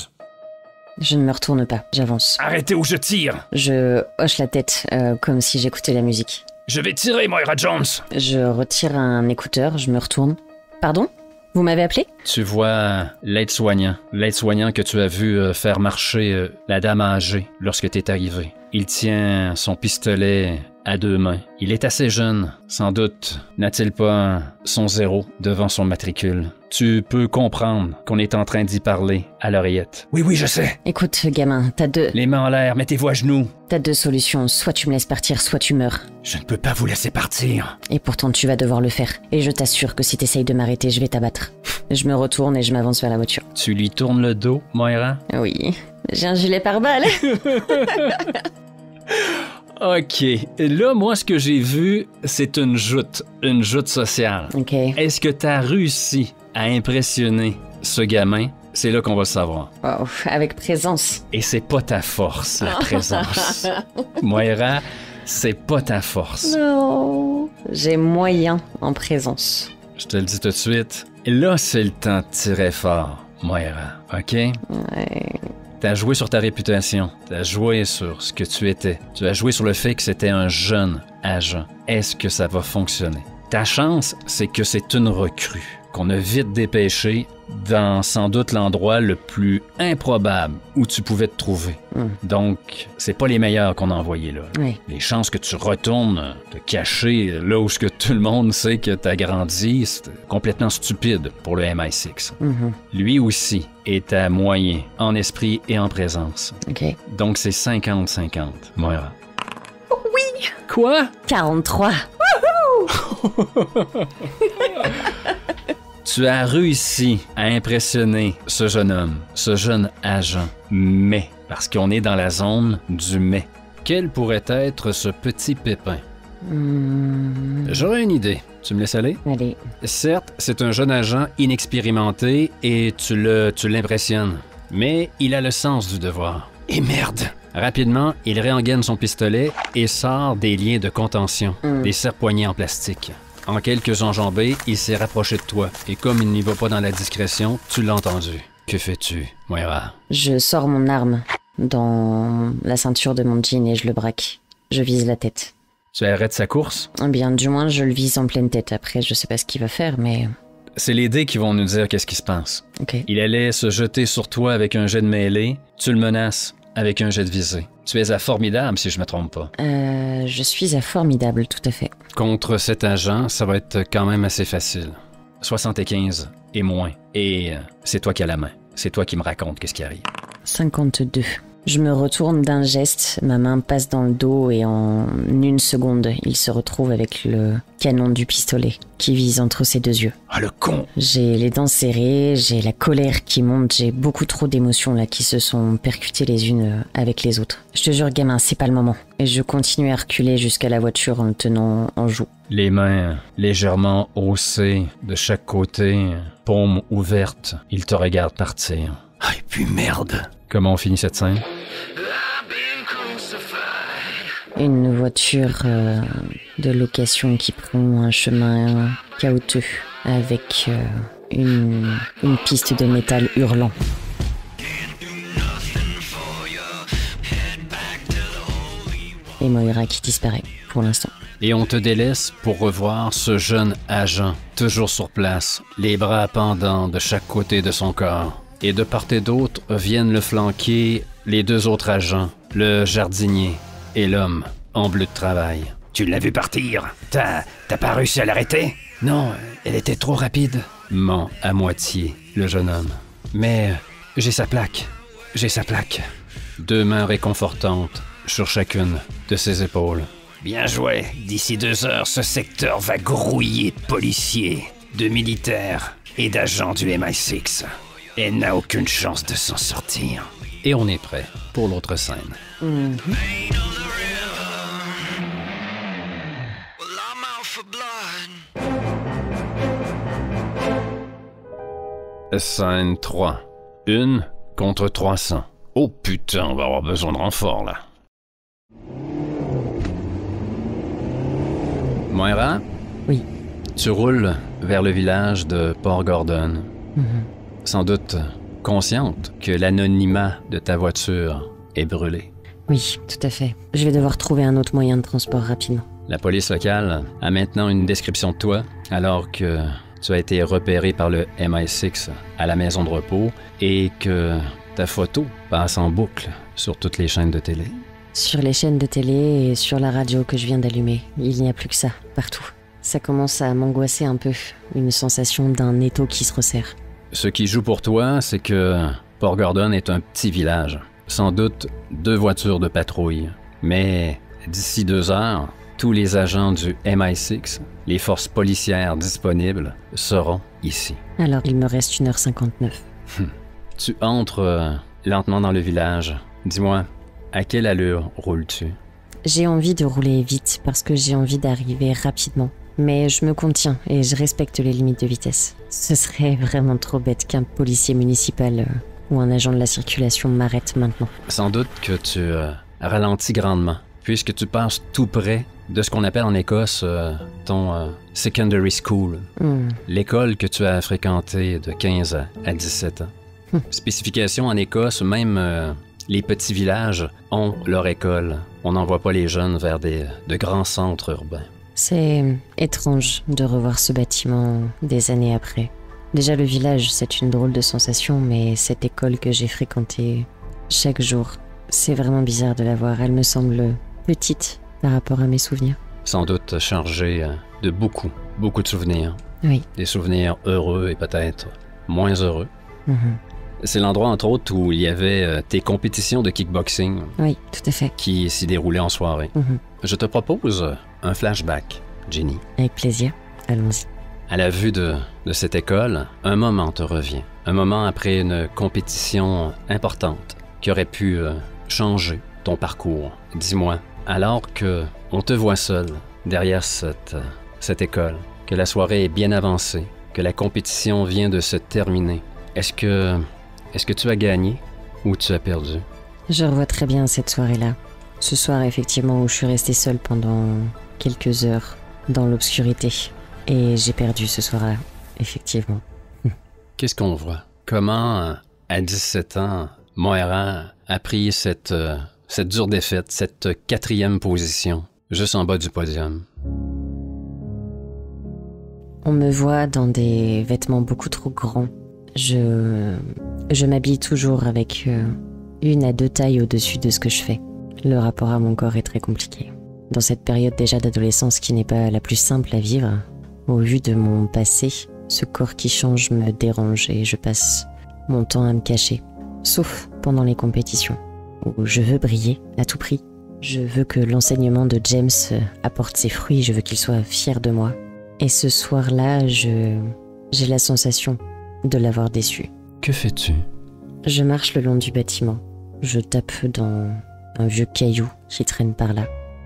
Je ne me retourne pas, j'avance. Arrêtez ou je tire! Je hoche la tête, comme si j'écoutais la musique. Je vais tirer, Moira Jones! Je retire un écouteur, je me retourne. Pardon? Vous m'avez appelé? Tu vois l'aide-soignant que tu as vu faire marcher la dame âgée lorsque t'es arrivé. Il tient son pistolet à 2 mains. Il est assez jeune, sans doute. N'a-t-il pas son 0 devant son matricule? Tu peux comprendre qu'on est en train d'y parler à l'oreillette. Oui, je sais. Écoute, gamin, t'as deux... Les mains en l'air, mettez-vous à genoux. T'as 2 solutions, soit tu me laisses partir, soit tu meurs. Je ne peux pas vous laisser partir. Et pourtant tu vas devoir le faire. Et je t'assure que si t'essayes de m'arrêter, je vais t'abattre. Je me retourne et je m'avance vers la voiture. Tu lui tournes le dos, Moira? Oui, j'ai un gilet pare-balles. OK. Là, moi, ce que j'ai vu, c'est une joute sociale. Ok. Est-ce que t'as réussi à impressionner ce gamin? C'est là qu'on va le savoir. Oh, avec présence. Et c'est pas ta force, la présence. Moira, c'est pas ta force. Non. J'ai moyen en présence. Je te le dis tout de suite. Là, c'est le temps de tirer fort, Moira. OK? Ouais. T'as joué sur ta réputation. T'as joué sur ce que tu étais. Tu as joué sur le fait que c'était un jeune agent. Est-ce que ça va fonctionner? Ta chance, c'est que c'est une recrue qu'on a vite dépêchée dans sans doute l'endroit le plus improbable où tu pouvais te trouver. Donc, c'est pas les meilleurs qu'on a envoyés là. Oui. Les chances que tu retournes te cacher là où que tout le monde sait que t'as grandi, c'est complètement stupide pour le MI6. Lui aussi est à moyen, en esprit et en présence. OK. Donc, c'est 50-50, Moira. Oui! Quoi? 43. Tu as réussi à impressionner ce jeune homme, ce jeune agent. Mais, parce qu'on est dans la zone du mais, quel pourrait être ce petit pépin? J'aurais une idée. Tu me laisses aller? Allez. Certes, c'est un jeune agent inexpérimenté et tu l'impressionnes. Mais il a le sens du devoir. Et merde! Rapidement, il réengaine son pistolet et sort des liens de contention, des serre-poignets en plastique. En quelques enjambées, il s'est rapproché de toi, et comme il n'y va pas dans la discrétion, tu l'as entendu. Que fais-tu, Moira? Je sors mon arme dans la ceinture de mon jean et je le braque. Je vise la tête. Tu arrêtes sa course? Bien, du moins, je le vise en pleine tête. Après, je sais pas ce qu'il va faire, mais... C'est les dés qui vont nous dire qu'est-ce qui se passe. OK. Il allait se jeter sur toi avec un jet de mêlée, tu le menaces avec un jet de visée. Tu es à formidable, si je me trompe pas. Je suis à formidable, tout à fait. Contre cet agent, ça va être quand même assez facile. 75 et moins. Et c'est toi qui as la main. C'est toi qui me raconte qu'est-ce qui arrive. 52. Je me retourne d'un geste, ma main passe dans le dos et en une seconde, il se retrouve avec le canon du pistolet qui vise entre ses deux yeux. Ah, le con! J'ai les dents serrées, j'ai la colère qui monte, j'ai beaucoup trop d'émotions là qui se sont percutées les unes avec les autres. Je te jure, gamin, c'est pas le moment. Et je continue à reculer jusqu'à la voiture en le tenant en joue. Les mains légèrement haussées de chaque côté, paumes ouvertes, il te regarde partir. Ah, et puis merde! Comment on finit cette scène? Une voiture de location qui prend un chemin caouteux avec une piste de métal hurlant. Et Moira qui disparaît pour l'instant. Et on te délaisse pour revoir ce jeune agent, toujours sur place, les bras pendants de chaque côté de son corps. Et de part et d'autre viennent le flanquer les deux autres agents, le jardinier et l'homme en bleu de travail. Tu l'as vu partir? T'as pas réussi à l'arrêter? Non, elle était trop rapide. Ment à moitié, le jeune homme. Mais j'ai sa plaque. J'ai sa plaque. Deux mains réconfortantes sur chacune de ses épaules. Bien joué. D'ici 2 heures, ce secteur va grouiller de policiers, de militaires et d'agents du MI6. Elle n'a aucune chance de s'en sortir. Et on est prêt pour l'autre scène. Scène 3. 1 contre 300. Oh putain, on va avoir besoin de renfort là. Moira? Oui. Tu roules vers le village de Port Gordon. Sans doute consciente que l'anonymat de ta voiture est brûlé. Oui, tout à fait. Je vais devoir trouver un autre moyen de transport rapidement. La police locale a maintenant une description de toi, alors que tu as été repéré par le MI6 à la maison de repos et que ta photo passe en boucle sur toutes les chaînes de télé. Sur les chaînes de télé et sur la radio que je viens d'allumer, il n'y a plus que ça, partout. Ça commence à m'angoisser un peu, une sensation d'un étau qui se resserre. Ce qui joue pour toi, c'est que Port Gordon est un petit village. Sans doute 2 voitures de patrouille. Mais d'ici 2 heures, tous les agents du MI6, les forces policières disponibles, seront ici. Alors il me reste 1h59. Tu entres lentement dans le village. Dis-moi, à quelle allure roules-tu? J'ai envie de rouler vite parce que j'ai envie d'arriver rapidement. Mais je me contiens et je respecte les limites de vitesse. Ce serait vraiment trop bête qu'un policier municipal ou un agent de la circulation m'arrête maintenant. Sans doute que tu ralentis grandement, puisque tu passes tout près de ce qu'on appelle en Écosse ton secondary school. L'école que tu as fréquentée de 15 à 17 ans. Spécification en Écosse, même les petits villages ont leur école. On n'envoie pas les jeunes vers de grands centres urbains. C'est étrange de revoir ce bâtiment des années après. Déjà le village, c'est une drôle de sensation, mais cette école que j'ai fréquentée chaque jour, c'est vraiment bizarre de la voir. Elle me semble petite par rapport à mes souvenirs. Sans doute chargée de beaucoup de souvenirs. Oui. Des souvenirs heureux et peut-être moins heureux. Mhm. C'est l'endroit, entre autres, où il y avait tes compétitions de kickboxing Oui, tout à fait. qui s'y déroulaient en soirée. Mhm. Je te propose un flashback, Ginny. Avec plaisir. Allons-y. À la vue de cette école, un moment te revient. Un moment après une compétition importante qui aurait pu changer ton parcours. Dis-moi, alors que on te voit seul derrière cette école, que la soirée est bien avancée, que la compétition vient de se terminer, est-ce que tu as gagné ou tu as perdu? Je revois très bien cette soirée-là. Ce soir, effectivement, où je suis restée seule pendant quelques heures dans l'obscurité. Et j'ai perdu ce soir-là, effectivement. Qu'est-ce qu'on voit? Comment, à 17 ans, Moira a pris cette dure défaite, cette 4e position, juste en bas du podium? On me voit dans des vêtements beaucoup trop grands. Je m'habille toujours avec 1 à 2 tailles au-dessus de ce que je fais. Le rapport à mon corps est très compliqué. Dans cette période déjà d'adolescence qui n'est pas la plus simple à vivre, au vu de mon passé, ce corps qui change me dérange et je passe mon temps à me cacher. Sauf pendant les compétitions, où je veux briller à tout prix. Je veux que l'enseignement de James apporte ses fruits, je veux qu'il soit fier de moi. Et ce soir-là, j'ai la sensation de l'avoir déçu. Que fais-tu? Je marche le long du bâtiment. Je tape dans un vieux caillou qui traîne par là.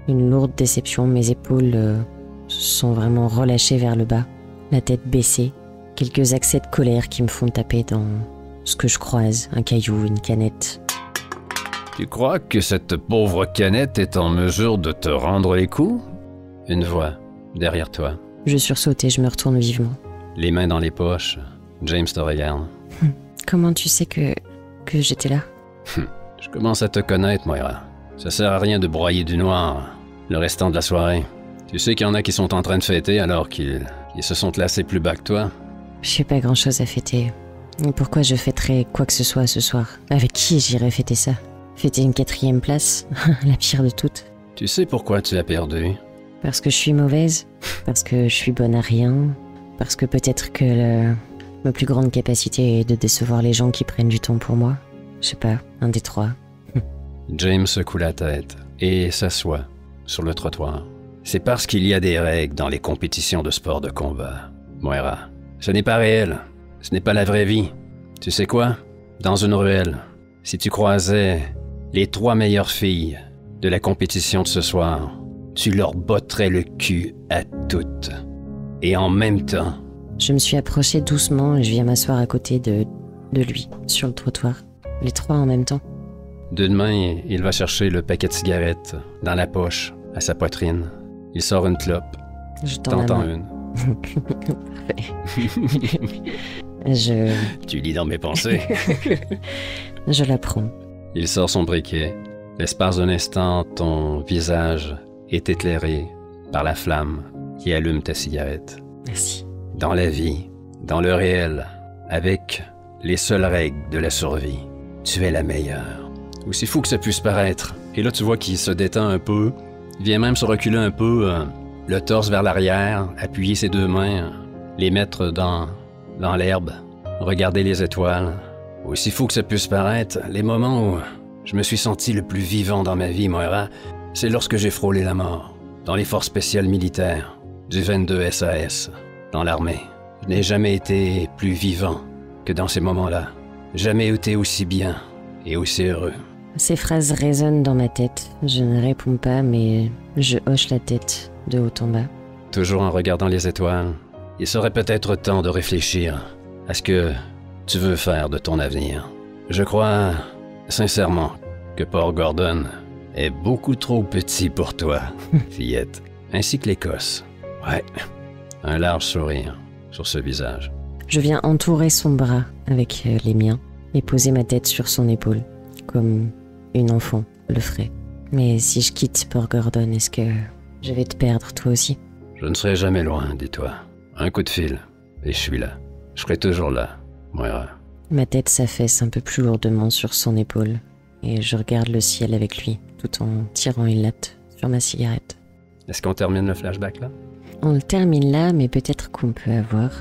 Une lourde déception, mes épaules sont vraiment relâchées vers le bas, la tête baissée, quelques accès de colère qui me font taper dans ce que je croise, un caillou, une canette. Tu crois que cette pauvre canette est en mesure de te rendre les coups? Une voix derrière toi. Je sursaute et je me retourne vivement. Les mains dans les poches, James te regarde. Comment tu sais que j'étais là? Je commence à te connaître, Moira. Ça sert à rien de broyer du noir le restant de la soirée. Tu sais qu'il y en a qui sont en train de fêter alors qu'ils se sont classés plus bas que toi. J'ai pas grand-chose à fêter. Pourquoi je fêterais quoi que ce soit ce soir? Avec qui j'irais fêter ça? Fêter une 4e place? La pire de toutes. Tu sais pourquoi tu as perdu? Parce que je suis mauvaise? Parce que je suis bonne à rien? Parce que peut-être que ma plus grande capacité est de décevoir les gens qui prennent du temps pour moi? Je sais pas, un des 3. James secoue la tête et s'assoit sur le trottoir. C'est parce qu'il y a des règles dans les compétitions de sport de combat, Moira. Ce n'est pas réel. Ce n'est pas la vraie vie. Tu sais quoi? Dans une ruelle, si tu croisais les 3 meilleures filles de la compétition de ce soir, tu leur botterais le cul à toutes. Et en même temps... Je me suis approchée doucement et je viens m'asseoir à côté de lui, sur le trottoir. Les 3 en même temps. D'une main, il va chercher le paquet de cigarettes dans la poche, à sa poitrine. Il sort une clope. Je tends la T'entends main. une. Parfait. Tu lis dans mes pensées. Je la prends. Il sort son briquet. L'espace d'un instant, ton visage est éclairé par la flamme qui allume ta cigarette. Merci. Dans la vie, dans le réel, avec les seules règles de la survie, tu es la meilleure. Aussi fou que ça puisse paraître. Et là, tu vois qu'il se détend un peu. Il vient même se reculer un peu, le torse vers l'arrière, appuyer ses 2 mains, les mettre dans l'herbe, regarder les étoiles. Aussi fou que ça puisse paraître, les moments où je me suis senti le plus vivant dans ma vie, Moira, c'est lorsque j'ai frôlé la mort, dans les forces spéciales militaires, du 22 SAS, dans l'armée. Je n'ai jamais été plus vivant que dans ces moments-là. Jamais été aussi bien et aussi heureux. Ces phrases résonnent dans ma tête. Je ne réponds pas, mais je hoche la tête de haut en bas. Toujours en regardant les étoiles, il serait peut-être temps de réfléchir à ce que tu veux faire de ton avenir. Je crois sincèrement que Port Gordon est beaucoup trop petit pour toi, fillette, ainsi que l'Écosse. Ouais, un large sourire sur ce visage. Je viens entourer son bras avec les miens et poser ma tête sur son épaule, comme une enfant le ferait. Mais si je quitte Port Gordon, est-ce que je vais te perdre toi aussi? Je ne serai jamais loin, dis-toi. Un coup de fil, et je suis là. Je serai toujours là, Moira. Ma tête s'affaisse un peu plus lourdement sur son épaule, et je regarde le ciel avec lui, tout en tirant une latte sur ma cigarette. Est-ce qu'on termine le flashback là? On le termine là, mais peut-être qu'on peut avoir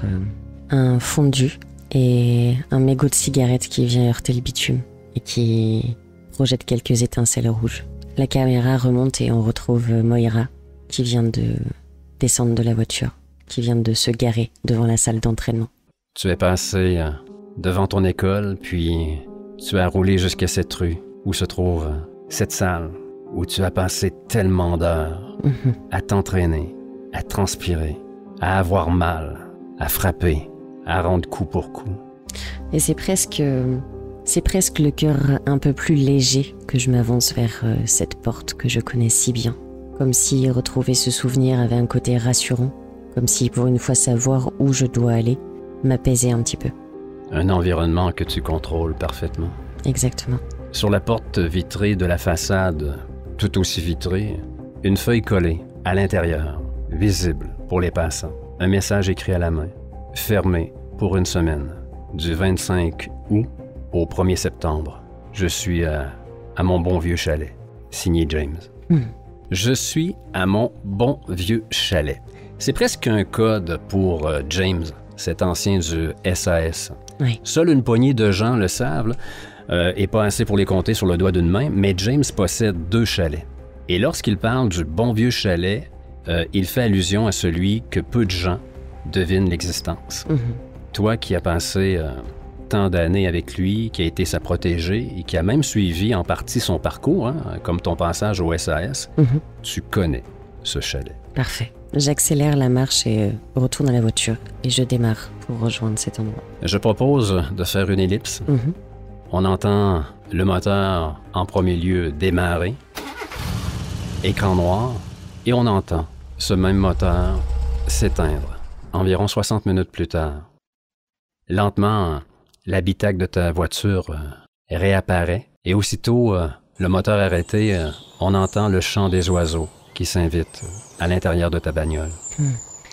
un fondu et un mégot de cigarette qui vient heurter le bitume et qui projette quelques étincelles rouges. La caméra remonte et on retrouve Moira qui vient de descendre de la voiture, qui vient de se garer devant la salle d'entraînement. Tu es passé devant ton école, puis tu as roulé jusqu'à cette rue où se trouve cette salle où tu as passé tellement d'heures à t'entraîner, à transpirer, à avoir mal, à frapper, à rendre coup pour coup. Et c'est presque le cœur un peu plus léger que je m'avance vers cette porte que je connais si bien. Comme si retrouver ce souvenir avait un côté rassurant, comme si pour une fois savoir où je dois aller m'apaisait un petit peu. Un environnement que tu contrôles parfaitement. Exactement. Sur la porte vitrée de la façade, tout aussi vitrée, une feuille collée à l'intérieur, visible pour les passants. Un message écrit à la main, fermé pour une semaine, du 25 août au 1er septembre. Je suis à mon bon vieux chalet. Signé James. Je suis à mon bon vieux chalet. C'est presque un code pour James, cet ancien du SAS. Oui. Seule une poignée de gens le savent, et pas assez pour les compter sur le doigt d'une main, mais James possède 2 chalets. Et lorsqu'il parle du bon vieux chalet, il fait allusion à celui que peu de gens devinent l'existence. Toi qui as passé tant d'années avec lui, qui a été sa protégée et qui a même suivi en partie son parcours, hein, comme ton passage au SAS, tu connais ce chalet. Parfait. J'accélère la marche et retourne à la voiture et je démarre pour rejoindre cet endroit. Je propose de faire une ellipse. On entend le moteur en premier lieu démarrer, écran noir, et on entend ce même moteur s'éteindre environ 60 minutes plus tard. Lentement, l'habitacle de ta voiture réapparaît et aussitôt le moteur arrêté, on entend le chant des oiseaux qui s'invitent à l'intérieur de ta bagnole.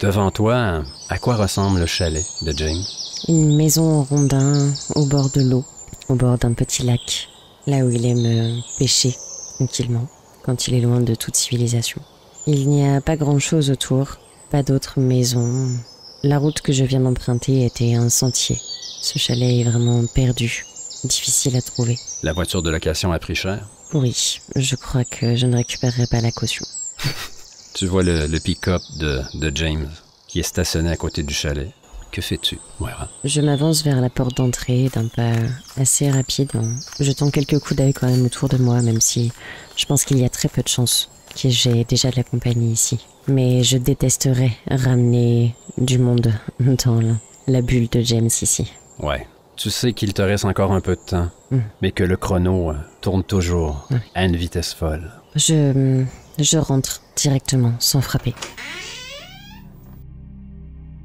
Devant toi, à quoi ressemble le chalet de James? Une maison en rondin au bord de l'eau, au bord d'un petit lac, là où il aime pêcher tranquillement, quand il est loin de toute civilisation. Il n'y a pas grand-chose autour, pas d'autres maisons. La route que je viens d'emprunter était un sentier. Ce chalet est vraiment perdu, difficile à trouver. La voiture de location a pris cher? Oui, je crois que je ne récupérerai pas la caution. Tu vois le pick-up de James qui est stationné à côté du chalet. Que fais-tu, Moira? Je m'avance vers la porte d'entrée d'un pas assez rapide en jetant quelques coups d'œil quand même autour de moi, même si je pense qu'il y a très peu de chances que j'ai déjà de la compagnie ici. Mais je détesterais ramener du monde dans la bulle de James ici. Ouais. Tu sais qu'il te reste encore un peu de temps, mais que le chrono tourne toujours à une vitesse folle. Je rentre directement, sans frapper.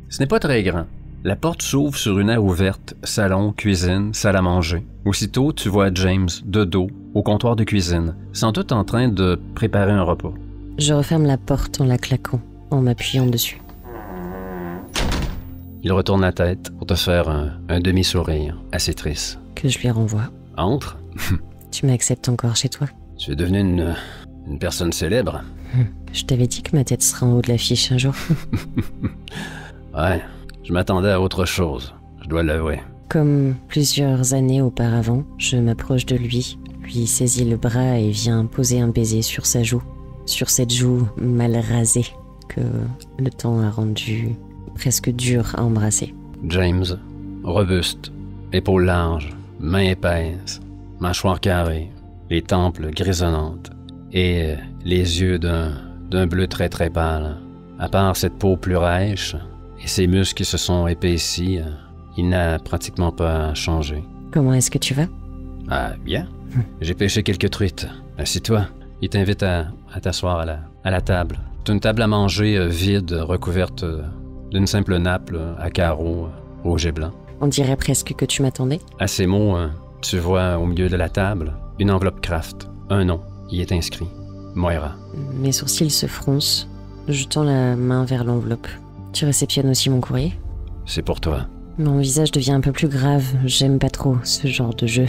Ce n'est pas très grand. La porte s'ouvre sur une aire ouverte, salon, cuisine, salle à manger. Aussitôt, tu vois James, de dos, au comptoir de cuisine, sans doute en train de préparer un repas. Je referme la porte en la claquant, en m'appuyant dessus. Il retourne la tête pour te faire un demi-sourire assez triste. Que je lui renvoie. Entre. Tu m'acceptes encore chez toi? Tu es devenu une personne célèbre. Je t'avais dit que ma tête sera en haut de l'affiche un jour. Ouais, je m'attendais à autre chose, je dois l'avouer. Comme plusieurs années auparavant, je m'approche de lui saisis le bras et viens poser un baiser sur sa joue. Sur cette joue mal rasée que le temps a rendu presque dure à embrasser. James, robuste, épaules larges, mains épaisses, mâchoire carrée, les tempes grisonnantes et les yeux d'un bleu très très pâle. À part cette peau plus rêche et ses muscles qui se sont épaissis, il n'a pratiquement pas changé. Comment est-ce que tu vas? Ah, bien. J'ai pêché quelques truites. Assis-toi. Il t'invite à t'asseoir à la table. C'est une table à manger vide, recouverte d'une simple nappe à carreaux rouge et blanc. On dirait presque que tu m'attendais. À ces mots, tu vois au milieu de la table une enveloppe Kraft. Un nom y est inscrit. Moira. Mes sourcils se froncent Je tends la main vers l'enveloppe. Tu réceptionnes aussi mon courrier? C'est pour toi. Mon visage devient un peu plus grave. J'aime pas trop ce genre de jeu.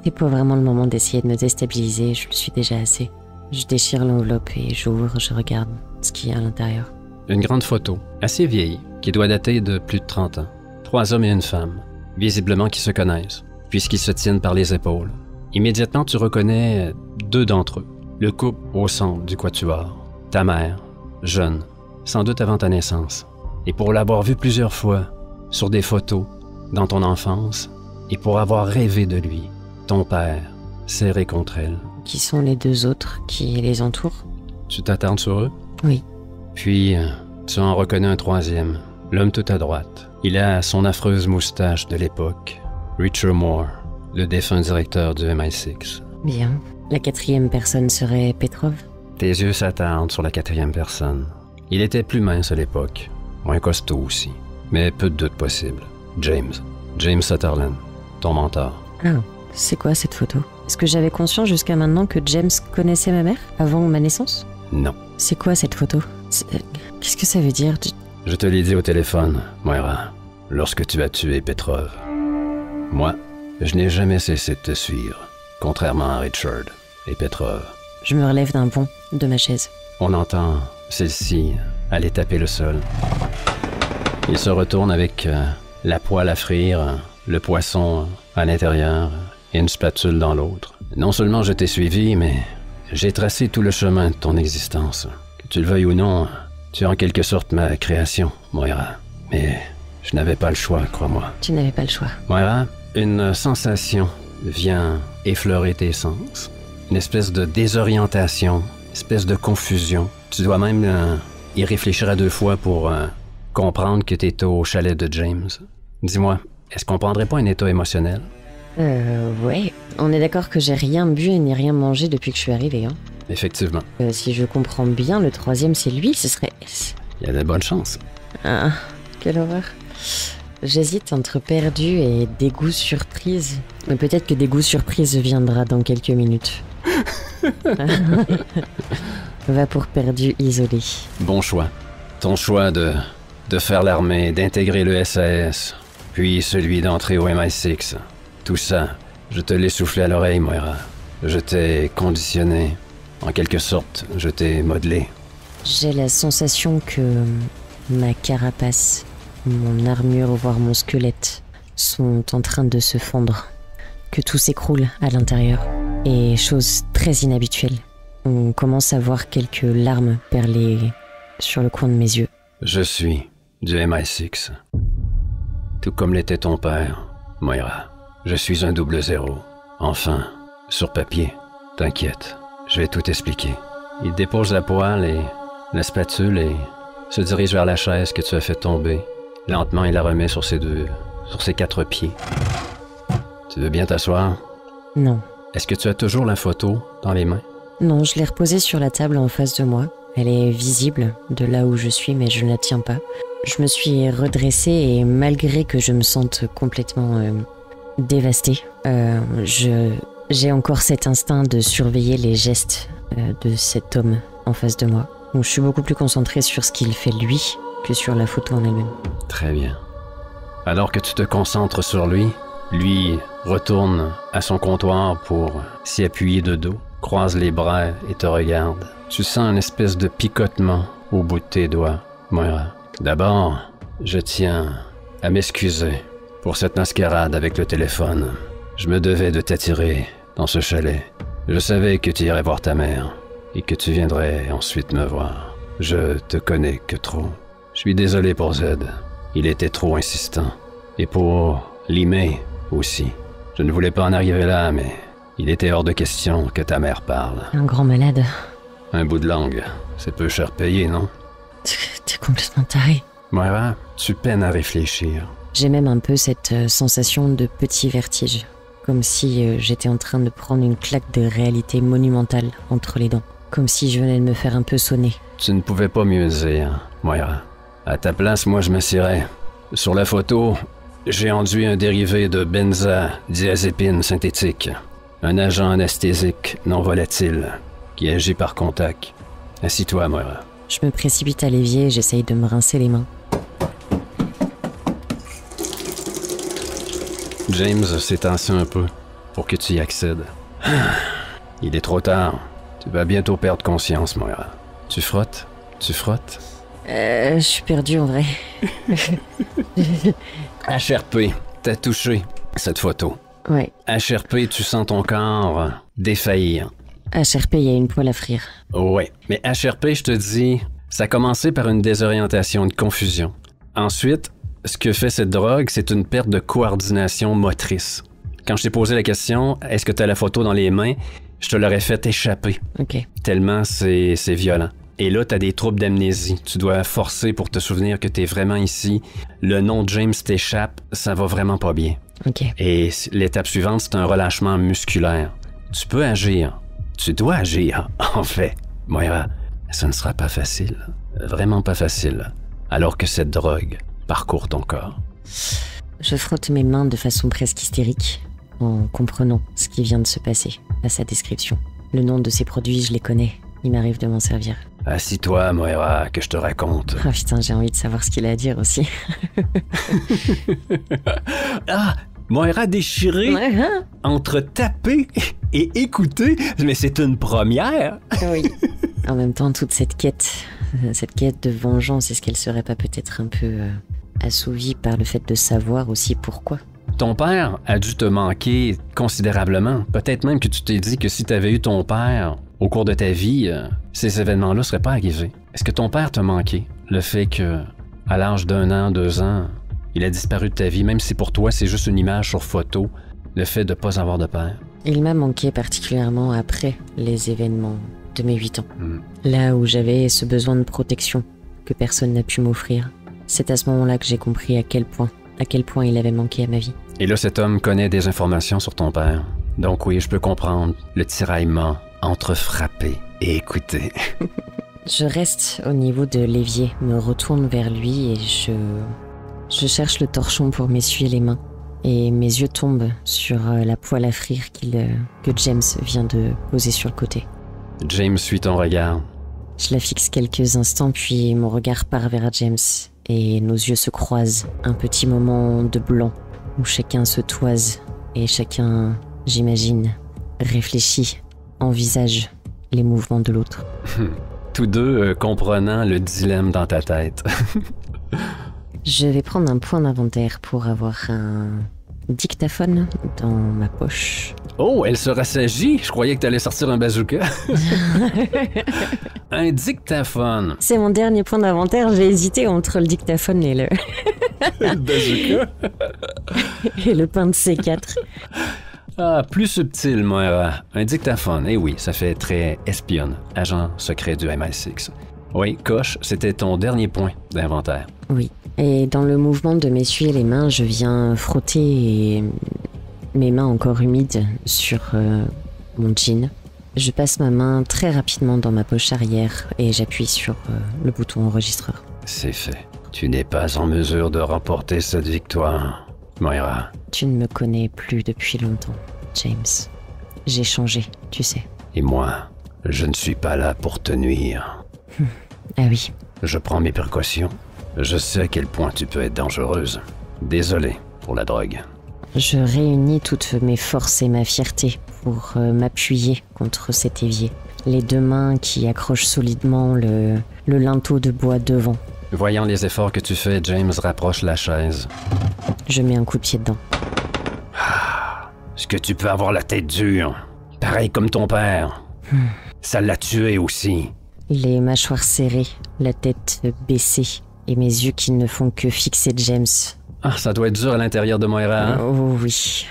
C'est pas vraiment le moment d'essayer de me déstabiliser, je le suis déjà assez. Je déchire l'enveloppe et j'ouvre, je regarde ce qu'il y a à l'intérieur. Une grande photo, assez vieille, qui doit dater de plus de 30 ans. 3 hommes et une femme, visiblement qui se connaissent, puisqu'ils se tiennent par les épaules. Immédiatement, tu reconnais 2 d'entre eux. Le couple au centre du quatuor. Ta mère, jeune, sans doute avant ta naissance. Et pour l'avoir vue plusieurs fois, sur des photos, dans ton enfance, et pour avoir rêvé de lui, ton père, serré contre elle. Qui sont les 2 autres qui les entourent? Tu t'attardes sur eux? Oui. Puis, tu en reconnais un 3e, l'homme tout à droite. Il a son affreuse moustache de l'époque, Richard Moore, le défunt directeur du MI6. Bien. La 4e personne serait Petrov? Tes yeux s'attardent sur la 4e personne. Il était plus mince à l'époque, moins costaud aussi, mais peu de doute possible. James Sutherland, ton mentor. Ah, c'est quoi cette photo? Est-ce que j'avais conscience jusqu'à maintenant que James connaissait ma mère avant ma naissance? Non. C'est quoi cette photo? Qu'est-ce que ça veut dire? Je te l'ai dit au téléphone, Moira, lorsque tu as tué Petrov. Moi, je n'ai jamais cessé de te suivre, contrairement à Richard et Petrov. Je me relève d'un bond de ma chaise. On entend celle-ci aller taper le sol. Il se retourne avec la poêle à frire, le poisson à l'intérieur et une spatule dans l'autre. Non seulement je t'ai suivi, mais j'ai tracé tout le chemin de ton existence. Que tu le veuilles ou non, tu es en quelque sorte ma création, Moira. Mais je n'avais pas le choix, crois-moi. Tu n'avais pas le choix. Moira, une sensation vient effleurer tes sens. Une espèce de désorientation, une espèce de confusion. Tu dois même y réfléchir à 2 fois pour comprendre que tu es au chalet de James. Dis-moi, est-ce qu'on prendrait pas un état émotionnel? Ouais. On est d'accord que j'ai rien bu ni rien mangé depuis que je suis arrivée, hein. Effectivement. Si je comprends bien, le 3e c'est lui, ce serait... Il y a de bonnes chances. Ah, quelle horreur. J'hésite entre perdu et dégoût surprise. Mais peut-être que dégoût surprise viendra dans quelques minutes. Va pour perdu isolé. Bon choix. Ton choix de faire l'armée, d'intégrer le SAS, puis celui d'entrer au MI6. Tout ça, je te l'ai soufflé à l'oreille, Moira. Je t'ai conditionné. En quelque sorte, je t'ai modelé. J'ai la sensation que ma carapace, mon armure, voire mon squelette, sont en train de se fondre. Que tout s'écroule à l'intérieur. Et chose très inhabituelle, on commence à voir quelques larmes perler sur le coin de mes yeux. Je suis du MI6. Tout comme l'était ton père, Moira. Je suis un 00. Enfin, sur papier. T'inquiète, je vais tout expliquer. Il dépose la poêle et la spatule et se dirige vers la chaise que tu as fait tomber. Lentement, il la remet sur ses 4 pieds. Tu veux bien t'asseoir? Non. Est-ce que tu as toujours la photo dans les mains? Non, je l'ai reposée sur la table en face de moi. Elle est visible de là où je suis, mais je ne la tiens pas. Je me suis redressée et malgré que je me sente complètement dévastée, j'ai encore cet instinct de surveiller les gestes de cet homme en face de moi. Donc je suis beaucoup plus concentrée sur ce qu'il fait lui que sur la photo en elle-même. Très bien. Alors que tu te concentres sur lui retourne à son comptoir pour s'y appuyer de dos, croise les bras et te regarde. Tu sens une espèce de picotement au bout de tes doigts, Moira. D'abord, je tiens à m'excuser pour cette mascarade avec le téléphone. Je me devais de t'attirer dans ce chalet. Je savais que tu irais voir ta mère et que tu viendrais ensuite me voir. Je te connais que trop. Je suis désolé pour Z. Il était trop insistant. Et pour Limé aussi. Je ne voulais pas en arriver là, mais il était hors de question que ta mère parle. Un grand malade. Un bout de langue, c'est peu cher payé, non? T'es complètement taré. Moira, tu peines à réfléchir. J'ai même un peu cette sensation de petit vertige. Comme si j'étais en train de prendre une claque de réalité monumentale entre les dents. Comme si je venais de me faire un peu sonner. Tu ne pouvais pas mieux dire, Moira. À ta place, moi je m'assierais. Sur la photo, j'ai enduit un dérivé de benzodiazépine synthétique. Un agent anesthésique non volatile qui agit par contact. Assis-toi, Moira. Je me précipite à l'évier et j'essaye de me rincer les mains. James s'est tassé un peu pour que tu y accèdes. Il est trop tard. Tu vas bientôt perdre conscience, Moira. Tu frottes? Tu frottes? Je suis perdue en vrai. HRP, t'as touché cette photo. Ouais. HRP, tu sens ton corps défaillir. HRP, il y a une poêle à frire. Ouais, mais HRP, je te dis, ça a commencé par une désorientation, une confusion. Ensuite, ce que fait cette drogue, c'est une perte de coordination motrice. Quand je t'ai posé la question, est-ce que tu as la photo dans les mains, je te l'aurais fait échapper. Ok. Tellement c'est violent. Et là, tu as des troubles d'amnésie. Tu dois forcer pour te souvenir que tu es vraiment ici. Le nom de James t'échappe, ça va vraiment pas bien. Ok. Et l'étape suivante, c'est un relâchement musculaire. Tu peux agir. Tu dois agir, en fait. Moira, ça ne sera pas facile. Vraiment pas facile. Alors que cette drogue parcourt ton corps. Je frotte mes mains de façon presque hystérique, en comprenant ce qui vient de se passer à sa description. Le nom de ces produits, je les connais. Il m'arrive de m'en servir. Assis-toi, Moira, que je te raconte. Ah putain, j'ai envie de savoir ce qu'il a à dire aussi. Ah, Moira déchirée Ouais, hein? entre taper et écouter, mais c'est une première. Oui. En même temps, toute cette quête de vengeance, est-ce qu'elle serait pas peut-être un peu assouvie par le fait de savoir aussi pourquoi? Ton père a dû te manquer considérablement. Peut-être même que tu t'es dit que si tu avais eu ton père au cours de ta vie, ces événements-là ne seraient pas arrivés. Est-ce que ton père t'a manqué? Le fait que, à l'âge d'1 an, 2 ans, il a disparu de ta vie, même si pour toi c'est juste une image sur photo, le fait de ne pas avoir de père. Il m'a manqué particulièrement après les événements de mes 8 ans. Là où j'avais ce besoin de protection que personne n'a pu m'offrir. C'est à ce moment-là que j'ai compris à quel point il avait manqué à ma vie. Et là, cet homme connaît des informations sur ton père. Donc oui, je peux comprendre le tiraillement entre frapper et écouter. Je reste au niveau de l'évier, me retourne vers lui et je cherche le torchon pour m'essuyer les mains. Et mes yeux tombent sur la poêle à frire que James vient de poser sur le côté. James suit ton regard. Je la fixe quelques instants, puis mon regard part vers James et nos yeux se croisent. Un petit moment de blanc où chacun se toise et chacun, j'imagine, réfléchit, envisage les mouvements de l'autre. Tous deux comprenant le dilemme dans ta tête. Je vais prendre un point d'inventaire pour avoir un dictaphone dans ma poche. Oh, elle se rassagit. Je croyais que t'allais sortir un bazooka. Un dictaphone. C'est mon dernier point d'inventaire, j'ai hésité entre le dictaphone et Le bazooka. et le pain de C4. Ah, plus subtil, Moira. Un dictaphone. Eh oui, ça fait très espionne. Agent secret du MI6. Oui, coche, c'était ton dernier point d'inventaire. Oui. Et dans le mouvement de m'essuyer les mains, je viens frotter mes mains encore humides sur mon jean. Je passe ma main très rapidement dans ma poche arrière et j'appuie sur le bouton enregistreur. C'est fait. Tu n'es pas en mesure de remporter cette victoire, Moira. Tu ne me connais plus depuis longtemps, James. J'ai changé, tu sais. Et moi, je ne suis pas là pour te nuire. Ah oui. Je prends mes précautions. Je sais à quel point tu peux être dangereuse. Désolé pour la drogue. Je réunis toutes mes forces et ma fierté pour m'appuyer contre cet évier. Les deux mains qui accrochent solidement le linteau de bois devant. Voyant les efforts que tu fais, James rapproche la chaise. Je mets un coup de pied dedans. Est-ce que tu peux avoir la tête dure? Pareil comme ton père. Ça l'a tué aussi. Les mâchoires serrées, la tête baissée et mes yeux qui ne font que fixer James. Ah, ça doit être dur à l'intérieur de Moira, hein? Oh oui.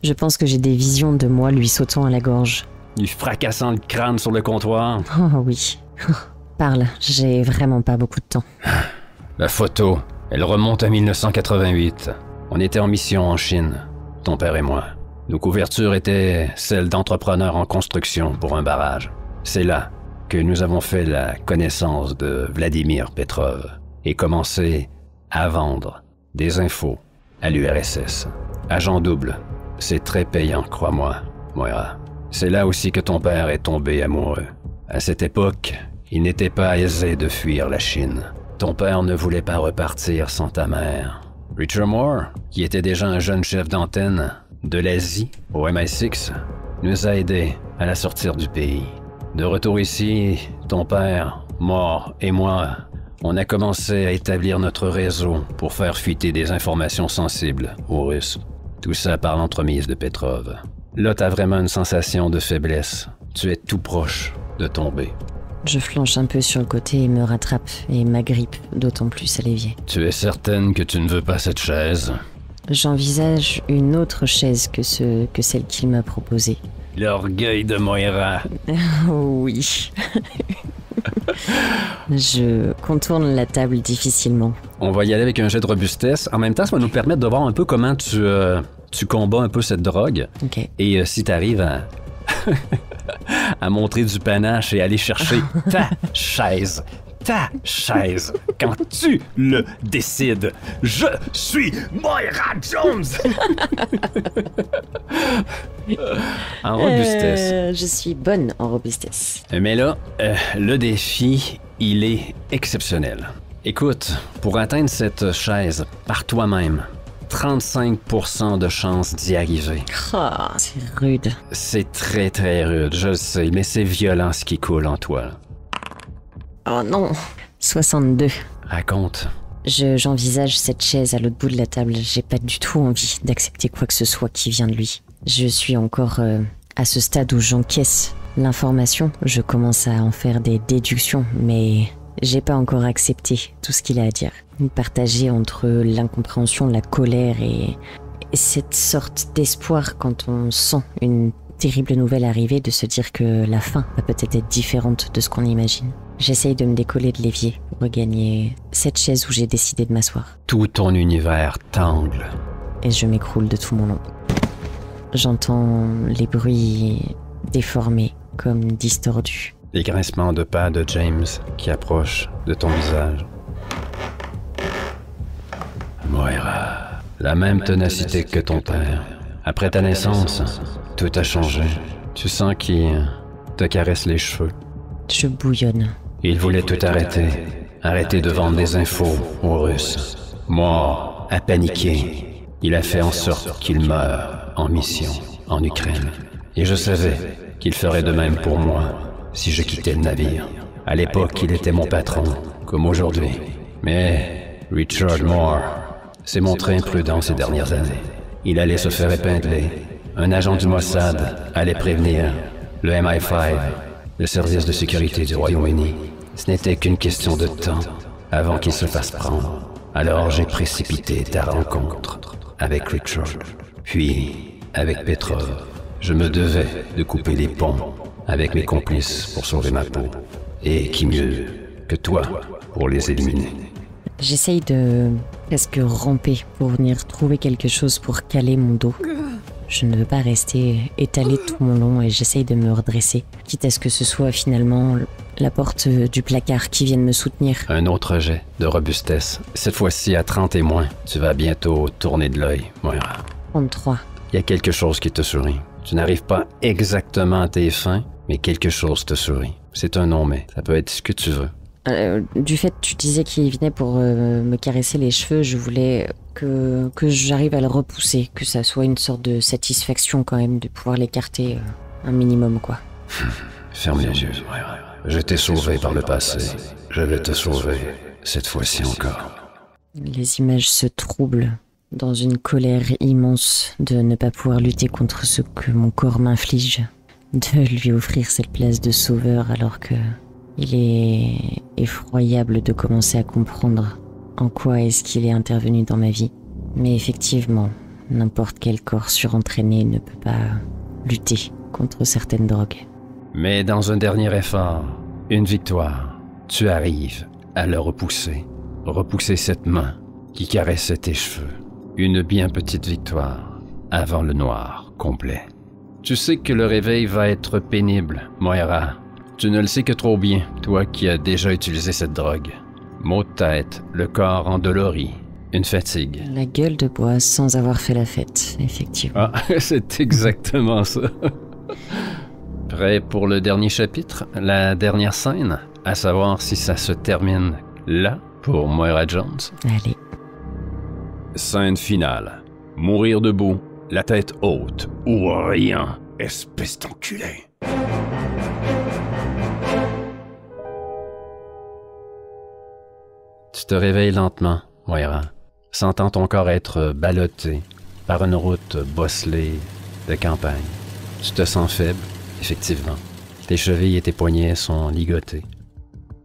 Je pense que j'ai des visions de moi lui sautant à la gorge. Lui fracassant le crâne sur le comptoir. Oh oui. Parle, j'ai vraiment pas beaucoup de temps. La photo, elle remonte à 1988. On était en mission en Chine, ton père et moi. Nos couvertures étaient celles d'entrepreneurs en construction pour un barrage. C'est là que nous avons fait la connaissance de Vladimir Petrov et commencé à vendre des infos à l'URSS. Agent double, c'est très payant, crois-moi, Moira. C'est là aussi que ton père est tombé amoureux. À cette époque, Il n'était pas aisé de fuir la Chine. Ton père ne voulait pas repartir sans ta mère. Richard Moore, qui était déjà un jeune chef d'antenne de l'Asie au MI6, nous a aidés à la sortir du pays. De retour ici, ton père, Moore et moi, on a commencé à établir notre réseau pour faire fuiter des informations sensibles aux Russes. Tout ça par l'entremise de Petrov. Là, t'as vraiment une sensation de faiblesse. Tu es tout proche de tomber. Je flanche un peu sur le côté et me rattrape et m'agrippe d'autant plus à l'évier. Tu es certaine que tu ne veux pas cette chaise? J'envisage une autre chaise que celle qu'il m'a proposée. L'orgueil de Moira. Oui. Je contourne la table difficilement. On va y aller avec un jet de robustesse. En même temps, ça va nous permettre de voir un peu comment tu combats un peu cette drogue. Ok. Et si tu arrives à... à montrer du panache et aller chercher ta chaise. Quand tu le décides, je suis Moira Jones! En robustesse. Je suis bonne en robustesse. Mais là, le défi, il est exceptionnel. Écoute, pour atteindre cette chaise par toi-même, 35% de chance d'y arriver. Ah, c'est rude. C'est très très rude, je le sais, mais c'est violent ce qui coule en toi. Oh non. 62. Raconte. J'envisage cette chaise à l'autre bout de la table. J'ai pas du tout envie d'accepter quoi que ce soit qui vient de lui. Je suis encore à ce stade où j'encaisse l'information. Je commence à en faire des déductions, mais j'ai pas encore accepté tout ce qu'il a à dire. Partagé entre l'incompréhension, la colère et cette sorte d'espoir quand on sent une terrible nouvelle arriver, de se dire que la fin va peut-être être différente de ce qu'on imagine. J'essaye de me décoller de l'évier pour regagner cette chaise où j'ai décidé de m'asseoir. Tout ton univers tangle. Et je m'écroule de tout mon long. J'entends les bruits déformés, comme distordus. Les grincements de pas de James qui approchent de ton visage. Moira, la même ténacité que ton père. Après ta naissance, tout a changé. Tu sens qu'il te caresse les cheveux. Je bouillonne. Il voulait tout arrêter. Arrêter de vendre des infos aux Russes. Moore a paniqué. Il a fait en sorte qu'il meure en mission en Ukraine. Et je savais qu'il ferait de même pour moi si je quittais le navire. À l'époque, il était mon patron, comme aujourd'hui. Mais Richard Moore s'est montré imprudent ces dernières années. Il allait se faire épingler. Un agent du Mossad allait prévenir le MI5, le service de sécurité du Royaume-Uni. Ce n'était qu'une question de temps avant qu'il se fasse prendre. Alors j'ai précipité ta rencontre avec Richard, puis avec Petrov. Je me devais de couper les ponts avec mes complices pour sauver ma peau. Et qui mieux que toi pour les éliminer? J'essaye de presque ramper pour venir trouver quelque chose pour caler mon dos. Je ne veux pas rester étalé tout mon long et j'essaye de me redresser, quitte à ce que ce soit finalement la porte du placard qui vienne me soutenir. Un autre jet de robustesse, cette fois-ci à 30 et moins. Tu vas bientôt tourner de l'œil, Moira. 33. Il y a quelque chose qui te sourit. Tu n'arrives pas exactement à tes fins, mais quelque chose te sourit. C'est un nom, mais ça peut être ce que tu veux. Du fait, tu disais qu'il venait pour me caresser les cheveux, je voulais que j'arrive à le repousser, que ça soit une sorte de satisfaction quand même de pouvoir l'écarter un minimum, quoi. Ferme les yeux, Moira. Je t'ai sauvé par le passé. Je vais te sauver cette fois-ci encore. Les images se troublent dans une colère immense de ne pas pouvoir lutter contre ce que mon corps m'inflige, de lui offrir cette place de sauveur alors que il est effroyable de commencer à comprendre en quoi est-ce qu'il est intervenu dans ma vie. Mais effectivement, n'importe quel corps surentraîné ne peut pas lutter contre certaines drogues. Mais dans un dernier effort, une victoire, tu arrives à le repousser. Repousser cette main qui caressait tes cheveux. Une bien petite victoire avant le noir complet. Tu sais que le réveil va être pénible, Moira. Tu ne le sais que trop bien, toi qui as déjà utilisé cette drogue. Maux de tête, le corps endolori, une fatigue. La gueule de bois sans avoir fait la fête, effectivement. Ah, c'est exactement ça. Prêt pour le dernier chapitre, la dernière scène? à savoir si ça se termine là pour Moira Jones. Allez. Scène finale. Mourir debout, la tête haute, ou rien, espèce d'enculé. Tu te réveilles lentement, Moira, sentant ton corps être ballotté par une route bosselée de campagne. Tu te sens faible, effectivement. Tes chevilles et tes poignets sont ligotés.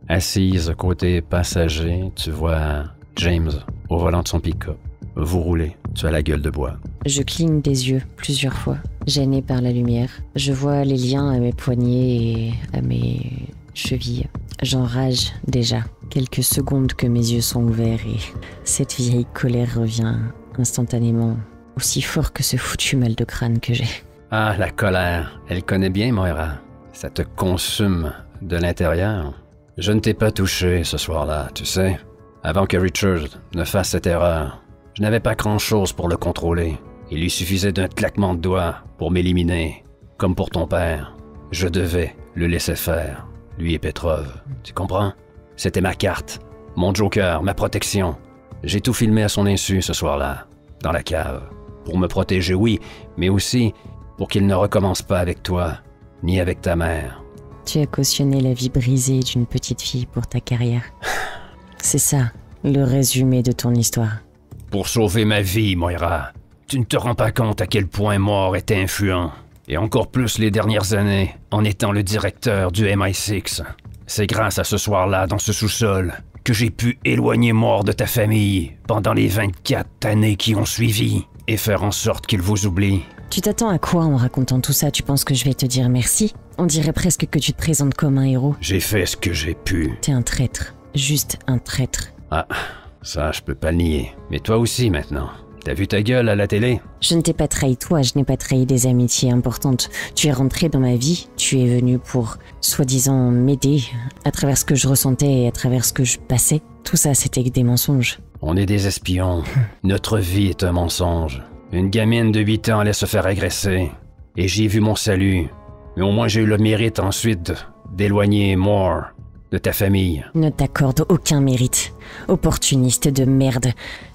Assise côté passager, tu vois James au volant de son pick-up. Vous roulez, tu as la gueule de bois. Je cligne des yeux plusieurs fois, gênée par la lumière. Je vois les liens à mes poignets et à mes chevilles. J'enrage déjà. Quelques secondes que mes yeux sont ouverts et cette vieille colère revient instantanément, aussi fort que ce foutu mal de crâne que j'ai. Ah, la colère. Elle connaît bien, Moira. Ça te consume de l'intérieur. Je ne t'ai pas touché ce soir-là, tu sais. Avant que Richard ne fasse cette erreur, je n'avais pas grand-chose pour le contrôler. Il lui suffisait d'un claquement de doigts pour m'éliminer. Comme pour ton père, je devais le laisser faire, lui et Petrov. Tu comprends? C'était ma carte, mon joker, ma protection. J'ai tout filmé à son insu ce soir-là, dans la cave. Pour me protéger, oui, mais aussi pour qu'il ne recommence pas avec toi, ni avec ta mère. Tu as cautionné la vie brisée d'une petite fille pour ta carrière. C'est ça, le résumé de ton histoire. Pour sauver ma vie, Moira, tu ne te rends pas compte à quel point Mort était influent. Et encore plus les dernières années, en étant le directeur du MI6. C'est grâce à ce soir-là, dans ce sous-sol, que j'ai pu éloigner Mort de ta famille pendant les 24 années qui ont suivi et faire en sorte qu'il vous oublie. Tu t'attends à quoi en me racontant tout ça? Tu penses que je vais te dire merci? On dirait presque que tu te présentes comme un héros. J'ai fait ce que j'ai pu. T'es un traître. Juste un traître. Ah, ça je peux pas le nier. Mais toi aussi maintenant. T'as vu ta gueule à la télé? Je ne t'ai pas trahi toi, je n'ai pas trahi des amitiés importantes. Tu es rentré dans ma vie, tu es venu pour, soi-disant, m'aider à travers ce que je ressentais et à travers ce que je passais. Tout ça, c'était que des mensonges. On est des espions. Notre vie est un mensonge. Une gamine de 8 ans allait se faire agresser. Et j'ai vu mon salut. Mais au moins j'ai eu le mérite ensuite d'éloigner Moore de ta famille. Ne t'accorde aucun mérite. Opportuniste de merde.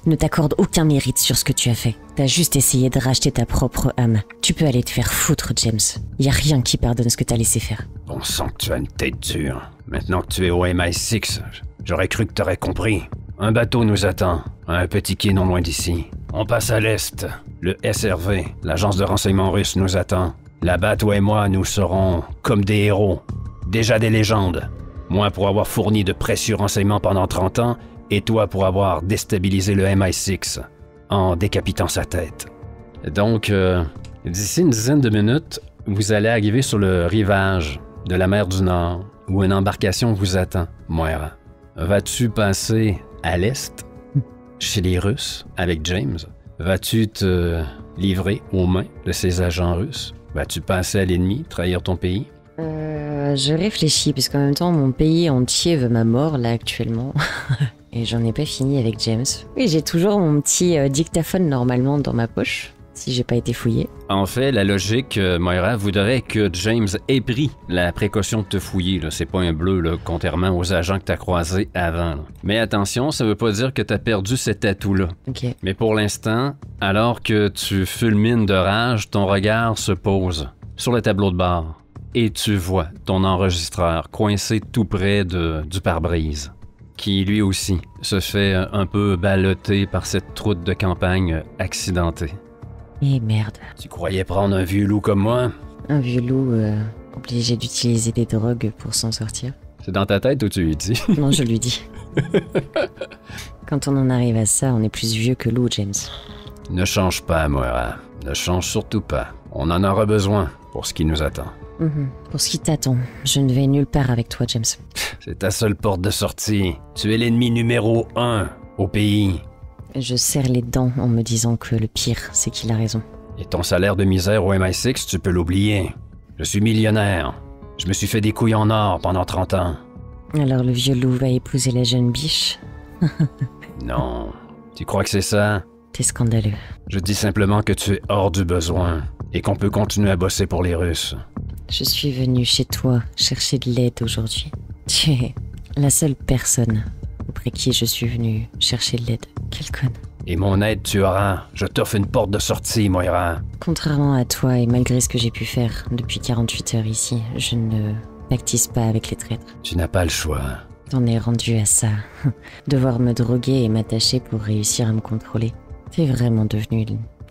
Ne t'accorde aucun mérite sur ce que tu as fait. T'as juste essayé de racheter ta propre âme. Tu peux aller te faire foutre, James. Y a rien qui pardonne ce que t'as laissé faire. On sent que tu as une tête dure. Maintenant que tu es au MI6, j'aurais cru que t'aurais compris. Un bateau nous attend, à un petit quai non loin d'ici. On passe à l'est. Le SRV, l'agence de renseignement russe, nous attend. Là-bas, toi et moi, nous serons comme des héros. Déjà des légendes. Moi pour avoir fourni de précieux renseignements pendant 30 ans, et toi pour avoir déstabilisé le MI6 en décapitant sa tête. Donc, d'ici une dizaine de minutes, vous allez arriver sur le rivage de la mer du Nord, où une embarcation vous attend, Moira. Vas-tu passer à l'est, chez les Russes, avec James? Vas-tu te livrer aux mains de ces agents russes? Vas-tu passer à l'ennemi, trahir ton pays? Je réfléchis, parce qu'en même temps, mon pays entier veut ma mort, là, actuellement. Et j'en ai pas fini avec James. Oui, j'ai toujours mon petit dictaphone, normalement, dans ma poche, si j'ai pas été fouillé. En fait, la logique, Moira, voudrait que James ait pris la précaution de te fouiller. Là. C'est pas un bleu, là, contrairement aux agents que t'as croisés avant. Là. Mais attention, ça veut pas dire que t'as perdu cet atout-là. Ok. Mais pour l'instant, alors que tu fulmines de rage, ton regard se pose sur le tableau de bord. Et tu vois ton enregistreur coincé tout près du pare-brise, qui lui aussi se fait un peu balloter par cette route de campagne accidentée. Et merde. Tu croyais prendre un vieux loup comme moi? Un vieux loup obligé d'utiliser des drogues pour s'en sortir. C'est dans ta tête ou tu lui dis? Non, je lui dis. Quand on en arrive à ça, on est plus vieux que loup, James. Ne change pas, Moira. Ne change surtout pas. On en aura besoin pour ce qui nous attend. Pour ce qui t'attend, je ne vais nulle part avec toi, James. C'est ta seule porte de sortie. Tu es l'ennemi numéro 1 au pays. Je serre les dents en me disant que le pire, c'est qu'il a raison. Et ton salaire de misère au MI6, tu peux l'oublier. Je suis millionnaire. Je me suis fait des couilles en or pendant 30 ans. Alors le vieux loup va épouser la jeune biche? Non. Tu crois que c'est ça? T'es scandaleux. Je dis simplement que tu es hors du besoin et qu'on peut continuer à bosser pour les Russes. Je suis venu chez toi chercher de l'aide aujourd'hui. Tu es la seule personne auprès qui je suis venue chercher de l'aide. Quelle conne. Et mon aide, tu auras. Je t'offre une porte de sortie, Moira. Contrairement à toi et malgré ce que j'ai pu faire depuis 48 heures ici, je ne pactise pas avec les traîtres. Tu n'as pas le choix. T'en es rendu à ça. Devoir me droguer et m'attacher pour réussir à me contrôler. T'es vraiment devenu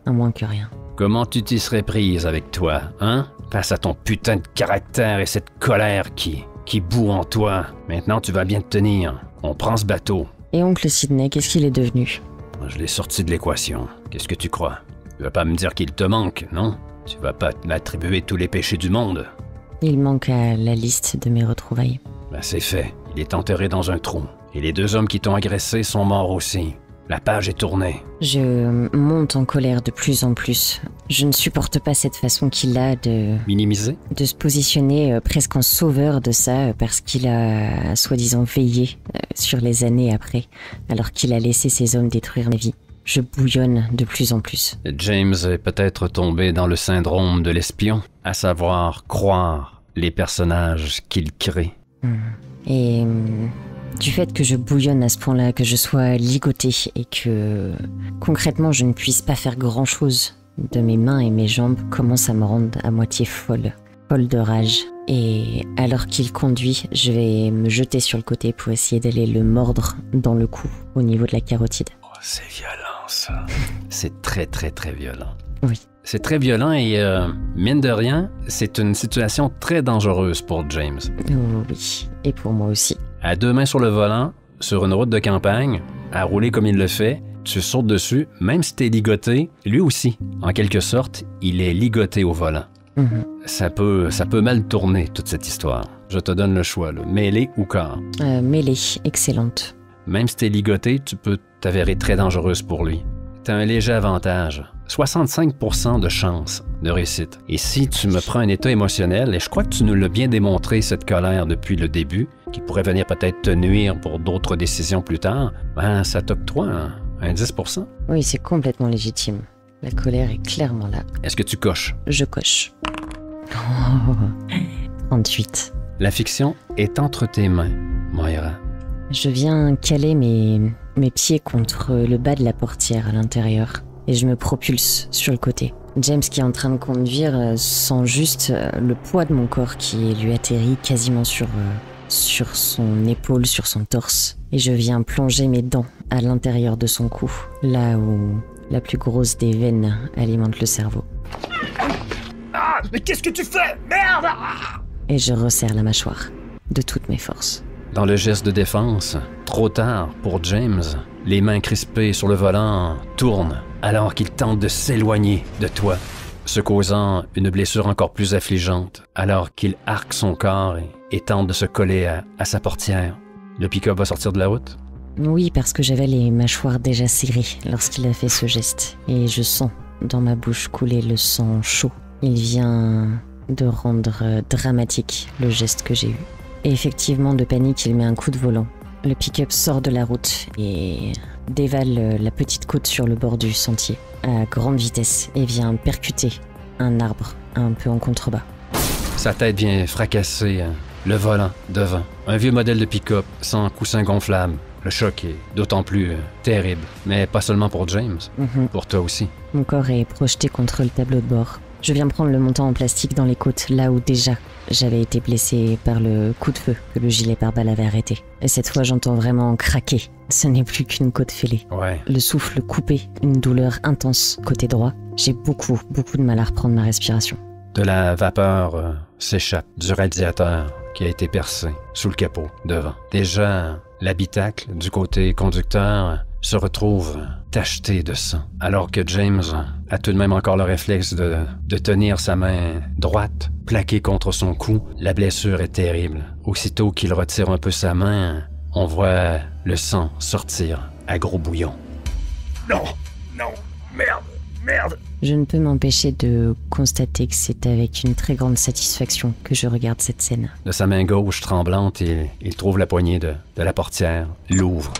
un moins que rien. Comment tu t'y serais prise avec toi, hein? Face à ton putain de caractère et cette colère qui bout en toi. Maintenant, tu vas bien te tenir. On prend ce bateau. Et oncle Sidney, qu'est-ce qu'il est devenu? Je l'ai sorti de l'équation. Qu'est-ce que tu crois? Tu vas pas me dire qu'il te manque, non? Tu vas pas m'attribuer tous les péchés du monde. Il manque à la liste de mes retrouvailles. Ben c'est fait. Il est enterré dans un trou. Et les 2 hommes qui t'ont agressé sont morts aussi. La page est tournée. Je monte en colère de plus en plus. Je ne supporte pas cette façon qu'il a Minimisé? de se positionner presque en sauveur de ça parce qu'il a soi-disant veillé sur les années après, alors qu'il a laissé ces hommes détruire ma vie. Je bouillonne de plus en plus. James est peut-être tombé dans le syndrome de l'espion, à savoir croire les personnages qu'il crée. Et du fait que je bouillonne à ce point-là, que je sois ligotée et que concrètement je ne puisse pas faire grand-chose de mes mains et mes jambes, commence à me rendre à moitié folle de rage. Et alors qu'il conduit, je vais me jeter sur le côté pour essayer d'aller le mordre dans le cou, au niveau de la carotide. Oh, c'est violent, ça. C'est très, très, très violent. Oui. C'est très violent et, mine de rien, c'est une situation très dangereuse pour James. Oui, et pour moi aussi. À 2 mains sur le volant, sur une route de campagne, à rouler comme il le fait, tu sautes dessus, même si t'es ligoté, lui aussi. En quelque sorte, il est ligoté au volant. Ça peut mal tourner, toute cette histoire. Je te donne le choix, là. Mêlée ou corps. Mêlée, excellente. Même si t'es ligoté, tu peux t'avérer très dangereuse pour lui. T'as un léger avantage. 65% de chance de réussite. Et si tu me prends un état émotionnel, et je crois que tu nous l'as bien démontré, cette colère depuis le début, qui pourrait venir peut-être te nuire pour d'autres décisions plus tard, ben ça t'octroie un 10%. Oui, c'est complètement légitime. La colère est clairement là. Est-ce que tu coches? Je coche. Oh, 38. La fiction est entre tes mains, Moira. Je viens caler mes pieds contre le bas de la portière à l'intérieur et je me propulse sur le côté. James, qui est en train de conduire, sent juste le poids de mon corps qui lui atterrit quasiment sur son épaule, sur son torse. Et je viens plonger mes dents à l'intérieur de son cou, là où la plus grosse des veines alimente le cerveau. Ah, mais qu'est-ce que tu fais? Merde! Et je resserre la mâchoire de toutes mes forces. Dans le geste de défense, trop tard pour James, les mains crispées sur le volant tournent alors qu'il tente de s'éloigner de toi, se causant une blessure encore plus affligeante alors qu'il arque son corps et tente de se coller à sa portière. Le pick-up va sortir de la route? Oui, parce que j'avais les mâchoires déjà serrées lorsqu'il a fait ce geste. Et je sens dans ma bouche couler le sang chaud. Il vient de rendre dramatique le geste que j'ai eu. Et effectivement, de panique, il met un coup de volant. Le pick-up sort de la route et dévale la petite côte sur le bord du sentier à grande vitesse et vient percuter un arbre un peu en contrebas. Sa tête vient fracasser le volant devant. Un vieux modèle de pick-up sans coussin gonflable. Le choc est d'autant plus terrible. Mais pas seulement pour James, pour toi aussi. Mon corps est projeté contre le tableau de bord. Je viens prendre le montant en plastique dans les côtes, là où déjà j'avais été blessé par le coup de feu que le gilet pare-balles avait arrêté. Et cette fois, j'entends vraiment craquer. Ce n'est plus qu'une côte fêlée. Ouais. Le souffle coupé, une douleur intense côté droit. J'ai beaucoup de mal à reprendre ma respiration. De la vapeur s'échappe du radiateur qui a été percé sous le capot devant. Déjà, l'habitacle du côté conducteur se retrouve tacheté de sang, alors que James a tout de même encore le réflexe de tenir sa main droite plaquée contre son cou. La blessure est terrible. Aussitôt qu'il retire un peu sa main, on voit le sang sortir à gros bouillons. Non, merde. Je ne peux m'empêcher de constater que c'est avec une très grande satisfaction que je regarde cette scène. De sa main gauche tremblante, il trouve la poignée de la portière, l'ouvre.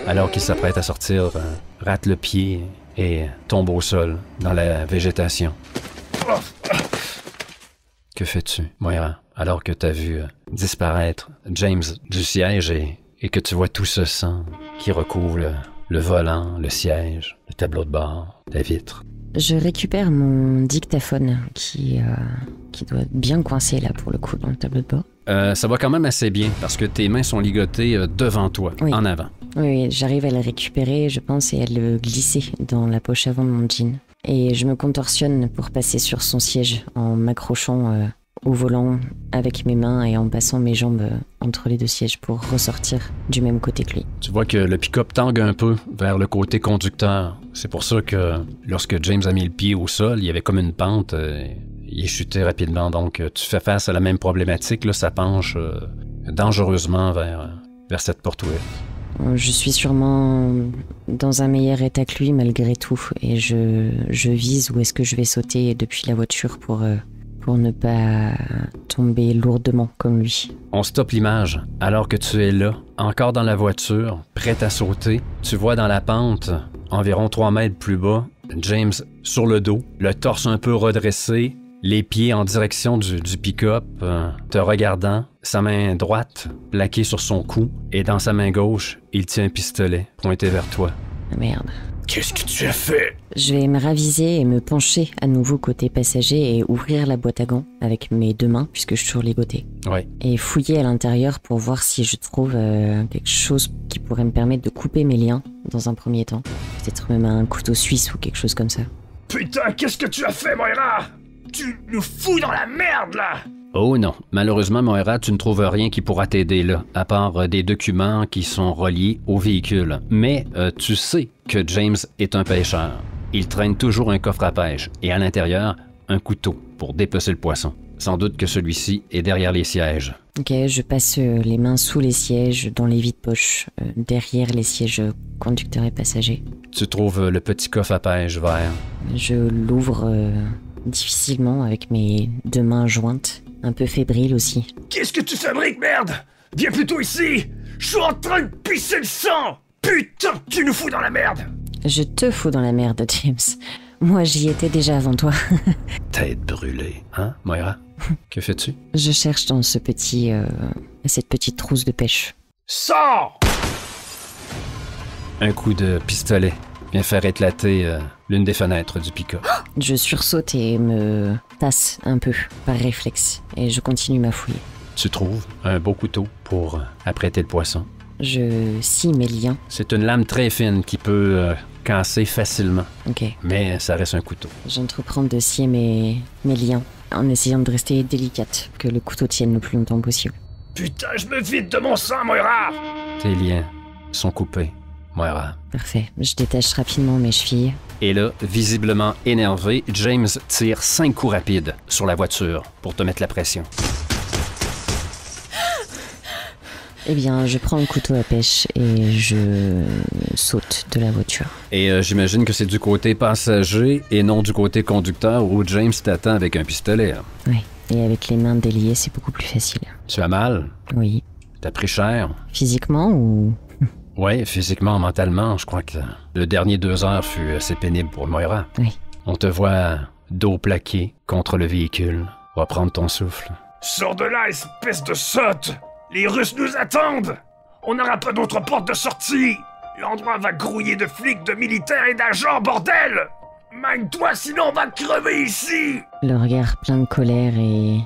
Alors qu'il s'apprête à sortir, rate le pied et tombe au sol dans la végétation. Que fais-tu, Moira, alors que t'as vu disparaître, James, du siège et que tu vois tout ce sang qui recouvre le volant, le siège, le tableau de bord, la vitre. Je récupère mon dictaphone qui doit être bien coincé là pour le coup dans le tableau de bord. Ça va quand même assez bien parce que tes mains sont ligotées devant toi, Oui. en avant. Oui, j'arrive à le récupérer, je pense, et à le glisser dans la poche avant de mon jean. Et je me contorsionne pour passer sur son siège en m'accrochant au volant avec mes mains et en passant mes jambes entre les deux sièges pour ressortir du même côté que lui. Tu vois que le pick-up tangue un peu vers le côté conducteur. C'est pour ça que lorsque James a mis le pied au sol, il y avait comme une pente. Il est chuté rapidement. Donc, tu fais face à la même problématique. Là, ça penche dangereusement vers cette porte ouverte. Je suis sûrement dans un meilleur état que lui malgré tout. Et je vise où est-ce que je vais sauter depuis la voiture pour ne pas tomber lourdement comme lui. On stoppe l'image. Alors que tu es là, encore dans la voiture, prête à sauter, tu vois dans la pente, environ 3 mètres plus bas, James sur le dos, le torse un peu redressé, les pieds en direction du pick-up, te regardant, sa main droite plaquée sur son cou, et dans sa main gauche, il tient un pistolet pointé vers toi. Ah, merde. Qu'est-ce que tu as fait? Je vais me raviser et me pencher à nouveau côté passager et ouvrir la boîte à gants avec mes 2 mains puisque je suis toujours ligoté. Oui. Et fouiller à l'intérieur pour voir si je trouve quelque chose qui pourrait me permettre de couper mes liens dans un premier temps. Peut-être même un couteau suisse ou quelque chose comme ça. Putain, qu'est-ce que tu as fait, Moira? Tu nous fous dans la merde, là! Oh non, malheureusement, Moira, tu ne trouves rien qui pourra t'aider là, à part des documents qui sont reliés au véhicule. Mais tu sais que James est un pêcheur. Il traîne toujours un coffre à pêche et à l'intérieur, un couteau pour dépecer le poisson. Sans doute que celui-ci est derrière les sièges. Ok, je passe les mains sous les sièges, dans les vides-poches, derrière les sièges conducteurs et passagers. Tu trouves le petit coffre à pêche vert. Je l'ouvre difficilement avec mes 2 mains jointes, un peu fébrile aussi. Qu'est-ce que tu fabriques, merde? Viens plutôt ici! Je suis en train de pisser le sang! Putain, tu nous fous dans la merde! Je te fous dans la merde, James. Moi, j'y étais déjà avant toi. Tête brûlée, hein, Moira? Que fais-tu? Je cherche dans cette petite trousse de pêche. Sors! Un coup de pistolet vient faire éclater l'une des fenêtres du pick-up. Je sursaute et me tasse un peu, par réflexe, et je continue ma fouille. Tu trouves un beau couteau pour apprêter le poisson. Je scie mes liens. C'est une lame très fine qui peut casser facilement, Ok. mais ça reste un couteau. J'entreprends de scier mes liens, en essayant de rester délicate, que le couteau tienne le plus longtemps possible. Putain, je me vide de mon sang, Moira! Tes liens sont coupés, Moira. Parfait. Je détache rapidement mes chevilles. Et là, visiblement énervé, James tire 5 coups rapides sur la voiture pour te mettre la pression. Eh bien, je prends le couteau à pêche et je saute de la voiture. Et j'imagine que c'est du côté passager et non du côté conducteur où James t'attend avec un pistolet. Hein. Oui. Et avec les mains déliées, c'est beaucoup plus facile. Tu as mal? Oui. T'as pris cher? Physiquement ou... Oui, physiquement, mentalement, je crois que le dernier 2 heures fut assez pénible pour Moira. Oui. On te voit dos plaqué contre le véhicule. Reprendre ton souffle. Sors de là, espèce de sotte! Les Russes nous attendent! On n'aura pas d'autre porte de sortie! L'endroit va grouiller de flics, de militaires et d'agents, bordel! Magne-toi, sinon on va crever ici! Le regard plein de colère et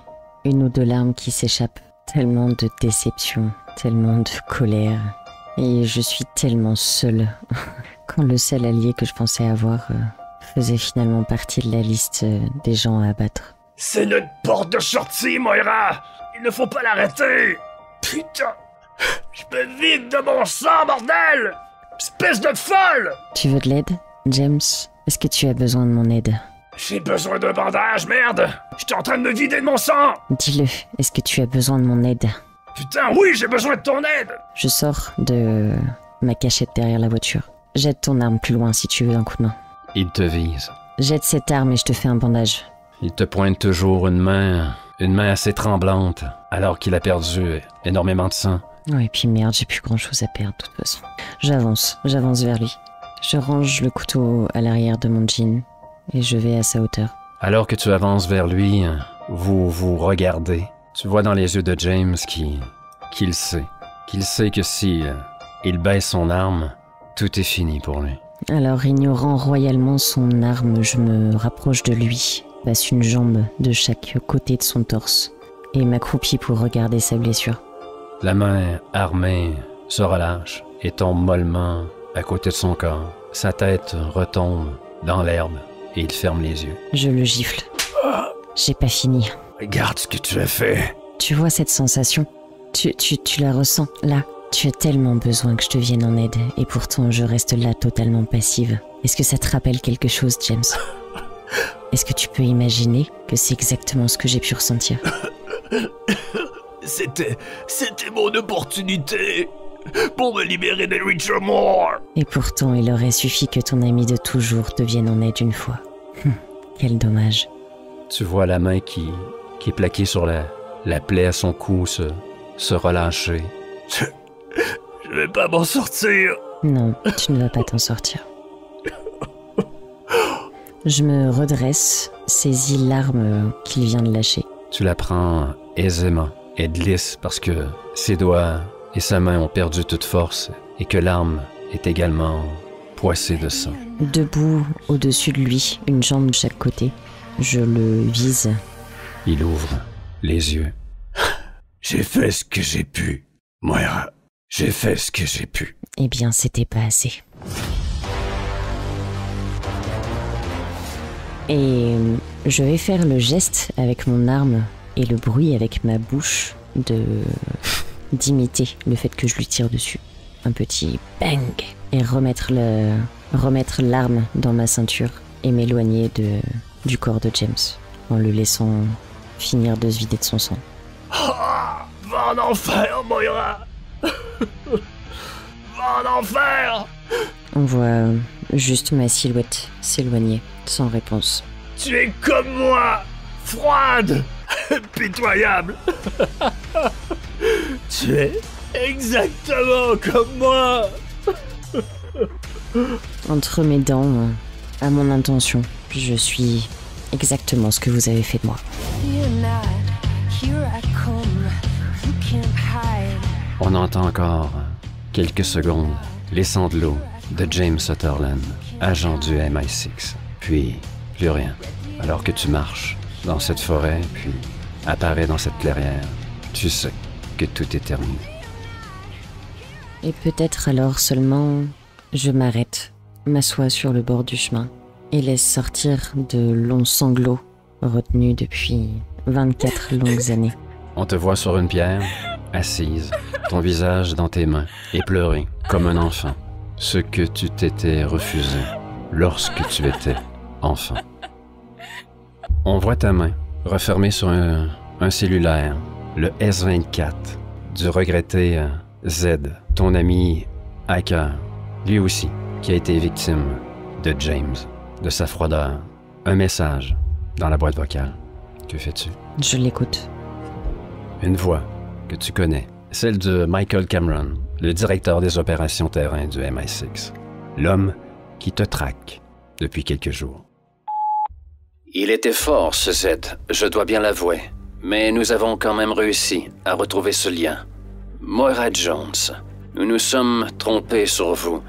1 ou 2 larmes qui s'échappent. Tellement de déception, tellement de colère. Et je suis tellement seule. Quand le seul allié que je pensais avoir faisait finalement partie de la liste des gens à abattre. C'est notre porte de sortie, Moira! Il ne faut pas l'arrêter! Putain! Je me vide de mon sang, bordel! Espèce de folle! Tu veux de l'aide, James? Est-ce que tu as besoin de mon aide? J'ai besoin de bandage, merde! J'étais en train de me vider de mon sang! Dis-le, est-ce que tu as besoin de mon aide? Putain, oui, j'ai besoin de ton aide! Je sors de ma cachette derrière la voiture. Jette ton arme plus loin si tu veux un coup de main. Il te vise. Jette cette arme et je te fais un bandage. Il te pointe toujours une main assez tremblante, alors qu'il a perdu énormément de sang. Ouais, puis merde, j'ai plus grand chose à perdre de toute façon. J'avance vers lui. Je range le couteau à l'arrière de mon jean et je vais à sa hauteur. Alors que tu avances vers lui, vous vous regardez. Tu vois dans les yeux de James qu'il sait que si il baisse son arme, tout est fini pour lui. Alors, ignorant royalement son arme, je me rapproche de lui, passe une jambe de chaque côté de son torse et m'accroupis pour regarder sa blessure. La main armée se relâche et tombe mollement à côté de son corps. Sa tête retombe dans l'herbe et il ferme les yeux. Je le gifle. J'ai pas fini. Regarde ce que tu as fait. Tu vois cette sensation? Tu la ressens, là. Tu as tellement besoin que je te vienne en aide, et pourtant je reste là totalement passive. Est-ce que ça te rappelle quelque chose, James? Est-ce que tu peux imaginer que c'est exactement ce que j'ai pu ressentir? C'était mon opportunité pour me libérer de Richard Moore. Et pourtant, il aurait suffi que ton ami de toujours te vienne en aide une fois. Quel dommage. Tu vois la main qui est plaquée sur la plaie à son cou se relâcher. Je vais pas m'en sortir. Non, tu ne vas pas t'en sortir. Je me redresse, saisis l'arme qu'il vient de lâcher. Tu la prends aisément. Elle glisse parce que ses doigts et sa main ont perdu toute force et que l'arme est également poissée de sang. Debout au-dessus de lui, une jambe de chaque côté, je le vise. Il ouvre les yeux. J'ai fait ce que j'ai pu, Moira. J'ai fait ce que j'ai pu. Eh bien, c'était pas assez. Et je vais faire le geste avec mon arme et le bruit avec ma bouche d'imiter le fait que je lui tire dessus. Un petit bang et remettre l'arme dans ma ceinture et m'éloigner du corps de James en le laissant finir de se vider de son sang. Va en enfer, Moira. Va en enfer. On voit juste ma silhouette s'éloigner sans réponse. Tu es comme moi, froide, pitoyable. Tu es exactement comme moi. Entre mes dents, à mon intention, je suis exactement ce que vous avez fait de moi. On entend encore quelques secondes les sanglots de James Sutherland, agent du MI6. Puis, plus rien. Alors que tu marches dans cette forêt, puis apparaît dans cette clairière, tu sais que tout est terminé. Et peut-être alors seulement, je m'arrête, m'assois sur le bord du chemin et laisse sortir de longs sanglots retenus depuis 24 longues années. On te voit sur une pierre, assise, ton visage dans tes mains, et pleurer comme un enfant, ce que tu t'étais refusé lorsque tu étais enfant. On voit ta main refermée sur un cellulaire, le S24, du regretté Z, ton ami hacker, lui aussi, qui a été victime de James, de sa froideur. Un message dans la boîte vocale. Que fais-tu? Je l'écoute. Une voix que tu connais, celle de Michael Cameron, le directeur des opérations terrain du MI6, l'homme qui te traque depuis quelques jours. Il était fort, ce Z, je dois bien l'avouer, mais nous avons quand même réussi à retrouver ce lien. Moira Jones, nous nous sommes trompés sur vous.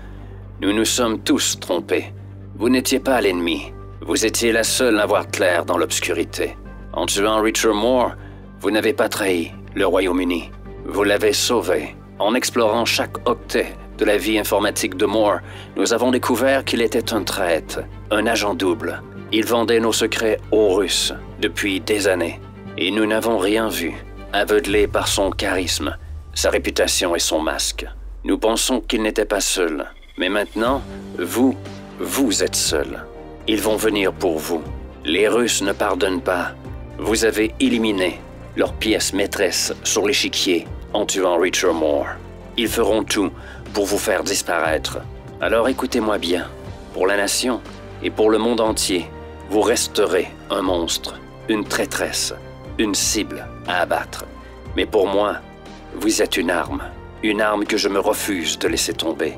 Nous nous sommes tous trompés. Vous n'étiez pas l'ennemi. Vous étiez la seule à voir clair dans l'obscurité. En tuant Richard Moore, vous n'avez pas trahi le Royaume-Uni. Vous l'avez sauvé. En explorant chaque octet de la vie informatique de Moore, nous avons découvert qu'il était un traître, un agent double. Il vendait nos secrets aux Russes depuis des années. Et nous n'avons rien vu, aveuglés par son charisme, sa réputation et son masque. Nous pensons qu'il n'était pas seul. Mais maintenant, vous êtes seul. Ils vont venir pour vous. Les Russes ne pardonnent pas. Vous avez éliminé leur pièce maîtresse sur l'échiquier en tuant Richard Moore. Ils feront tout pour vous faire disparaître. Alors écoutez-moi bien. Pour la nation et pour le monde entier, vous resterez un monstre, une traîtresse, une cible à abattre. Mais pour moi, vous êtes une arme que je me refuse de laisser tomber.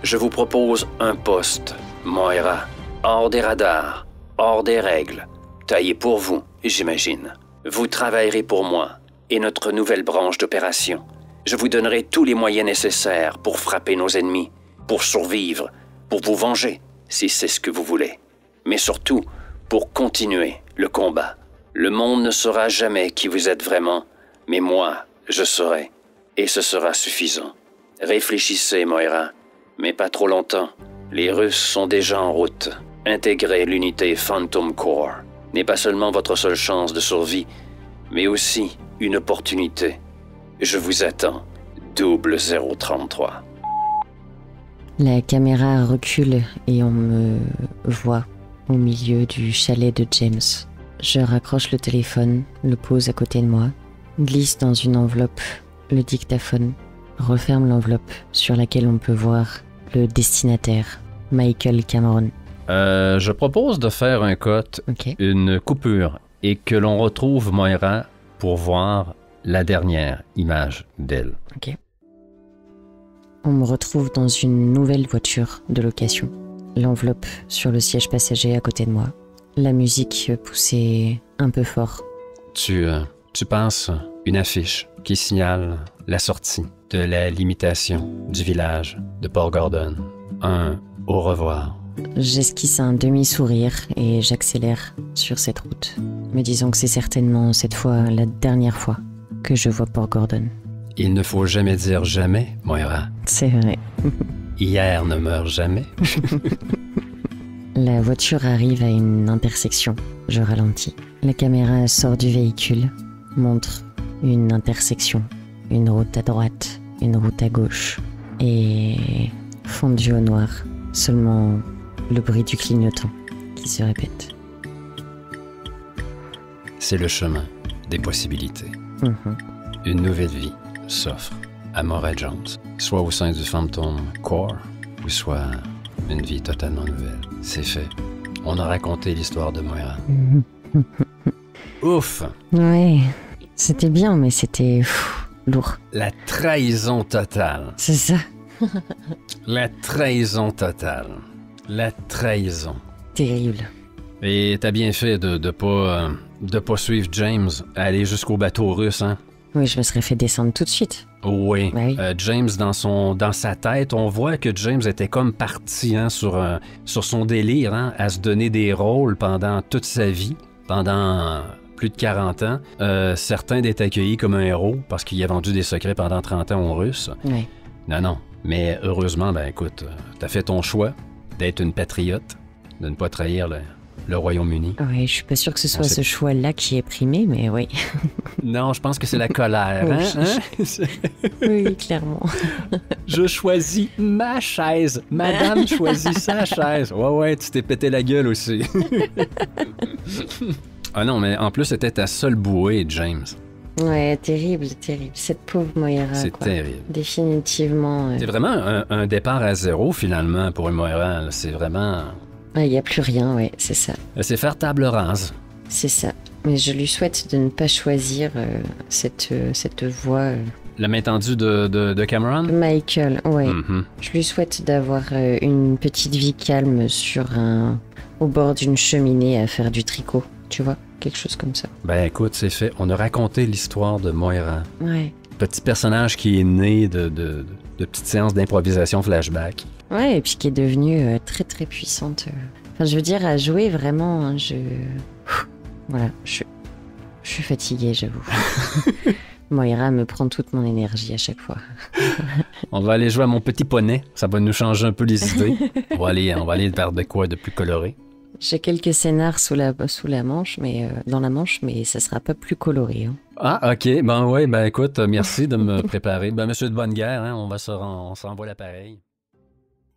Je vous propose un poste, Moira, hors des radars, hors des règles, taillé pour vous, j'imagine. Vous travaillerez pour moi et notre nouvelle branche d'opération. Je vous donnerai tous les moyens nécessaires pour frapper nos ennemis, pour survivre, pour vous venger, si c'est ce que vous voulez. Mais surtout, pour continuer le combat. Le monde ne saura jamais qui vous êtes vraiment, mais moi, je saurai, et ce sera suffisant. Réfléchissez, Moira, mais pas trop longtemps. Les Russes sont déjà en route. Intégrer l'unité Phantom Corps n'est pas seulement votre seule chance de survie, mais aussi une opportunité. Je vous attends, double 033. La caméra recule et on me voit au milieu du chalet de James. Je raccroche le téléphone, le pose à côté de moi, glisse dans une enveloppe le dictaphone, referme l'enveloppe sur laquelle on peut voir le destinataire, Michael Cameron. Je propose de faire un cut, une coupure, et que l'on retrouve Moira pour voir la dernière image d'elle. Ok. On me retrouve dans une nouvelle voiture de location. L'enveloppe sur le siège passager à côté de moi. La musique poussée un peu fort. Tu passes une affiche qui signale la sortie de la limitation du village de Port Gordon. Un au revoir. J'esquisse un demi-sourire et j'accélère sur cette route, me disant que c'est certainement cette fois la dernière fois que je vois Port Gordon. Il ne faut jamais dire jamais, Moira. C'est vrai. Hier ne meurt jamais. La voiture arrive à une intersection. Je ralentis. La caméra sort du véhicule, montre une intersection, une route à droite, une route à gauche, et fondue au noir, seulement le bruit du clignotant qui se répète. C'est le chemin des possibilités. Une nouvelle vie s'offre à Moira Jones, soit au sein du Phantom Corps, ou soit une vie totalement nouvelle. C'est fait. On a raconté l'histoire de Moira. Ouf! Ouais, c'était bien, mais c'était lourd. La trahison totale. C'est ça. La trahison totale. La trahison. Terrible. Et t'as bien fait de pas suivre James, aller jusqu'au bateau russe, hein? Oui, je me serais fait descendre tout de suite. Oui. Bah oui. James, dans sa tête, on voit que James était comme parti sur son délire, hein, à se donner des rôles pendant toute sa vie, pendant plus de 40 ans. Certains d'être accueillis comme un héros parce qu'il a vendu des secrets pendant 30 ans aux Russes. Ouais. Non. Mais heureusement, ben écoute, t'as fait ton choix d'être une patriote, de ne pas trahir le Royaume-Uni. Ouais, je suis pas sûre que ce soit ce choix-là qui est primé, mais oui. Non, je pense que c'est la colère. Hein? Oui, clairement. Je choisis ma chaise. Madame choisit sa chaise. Ouais, tu t'es pété la gueule aussi. Ah non, mais en plus, c'était ta seule bouée, James. Ouais, terrible. Cette pauvre Moira. C'est quoi. terrible. Définitivement. C'est vraiment un départ à zéro, finalement, pour une Moira. C'est vraiment... Il n'y a plus rien, ouais, c'est ça. C'est faire table rase. C'est ça. Mais je lui souhaite de ne pas choisir cette voie. La main tendue de Cameron? Michael, ouais. Mm-hmm. Je lui souhaite d'avoir une petite vie calme au bord d'une cheminée à faire du tricot, tu vois, quelque chose comme ça. Ben écoute, c'est fait. On a raconté l'histoire de Moira. Ouais. Petit personnage qui est né de petites séances d'improvisation flashback. Ouais, et puis qui est devenue très très puissante. Enfin, je veux dire, à jouer vraiment, hein, voilà, je suis fatiguée, j'avoue. Moira me prend toute mon énergie à chaque fois. On va aller jouer à mon petit poney, ça va nous changer un peu les idées. On va aller vers de quoi de plus coloré. J'ai quelques scénars sous la manche, mais dans la manche, mais ça sera pas plus coloré. Hein. Ah, ok, ben écoute, merci de me préparer. Ben monsieur de bonne guerre, hein, on s'envoie l'appareil.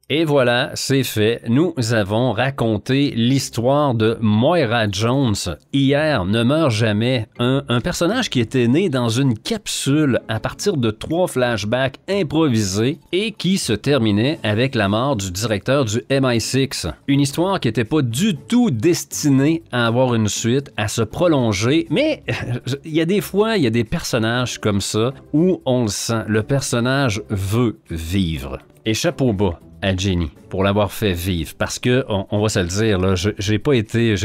Et voilà, c'est fait. Nous avons raconté l'histoire de Moira Jones. Hier ne meurt jamais. Un personnage qui était né dans une capsule à partir de 3 flashbacks improvisés et qui se terminait avec la mort du directeur du MI6. Une histoire qui n'était pas du tout destinée à avoir une suite, à se prolonger, mais il y a des personnages comme ça où on le sent. Le personnage veut vivre. Et chapeau bas à Jenny pour l'avoir fait vivre. Parce que, on va se le dire, là, j'ai pas été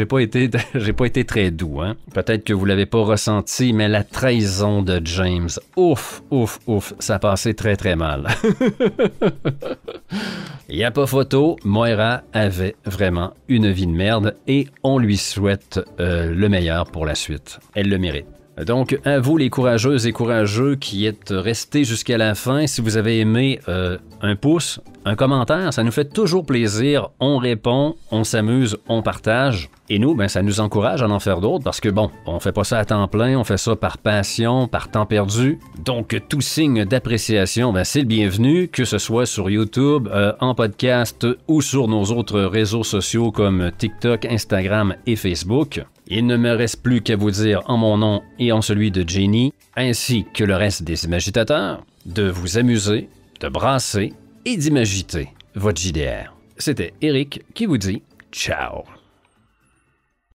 très doux. Hein? Peut-être que vous l'avez pas ressenti, mais la trahison de James, ouf, ça passait très très mal. Il n'y a pas photo, Moira avait vraiment une vie de merde et on lui souhaite le meilleur pour la suite. Elle le mérite. Donc, à vous les courageuses et courageux qui êtes restés jusqu'à la fin, si vous avez aimé un pouce, un commentaire, ça nous fait toujours plaisir. On répond, on s'amuse, on partage. Et nous, ben, ça nous encourage à en faire d'autres parce que bon, on fait pas ça à temps plein, on fait ça par passion, par temps perdu. Donc, tout signe d'appréciation, ben, c'est le bienvenu, que ce soit sur YouTube, en podcast ou sur nos autres réseaux sociaux comme TikTok, Instagram et Facebook. Il ne me reste plus qu'à vous dire en mon nom et en celui de Jenny, ainsi que le reste des imagitateurs, de vous amuser, de brasser et d'imagiter votre JDR. C'était Eric qui vous dit ciao.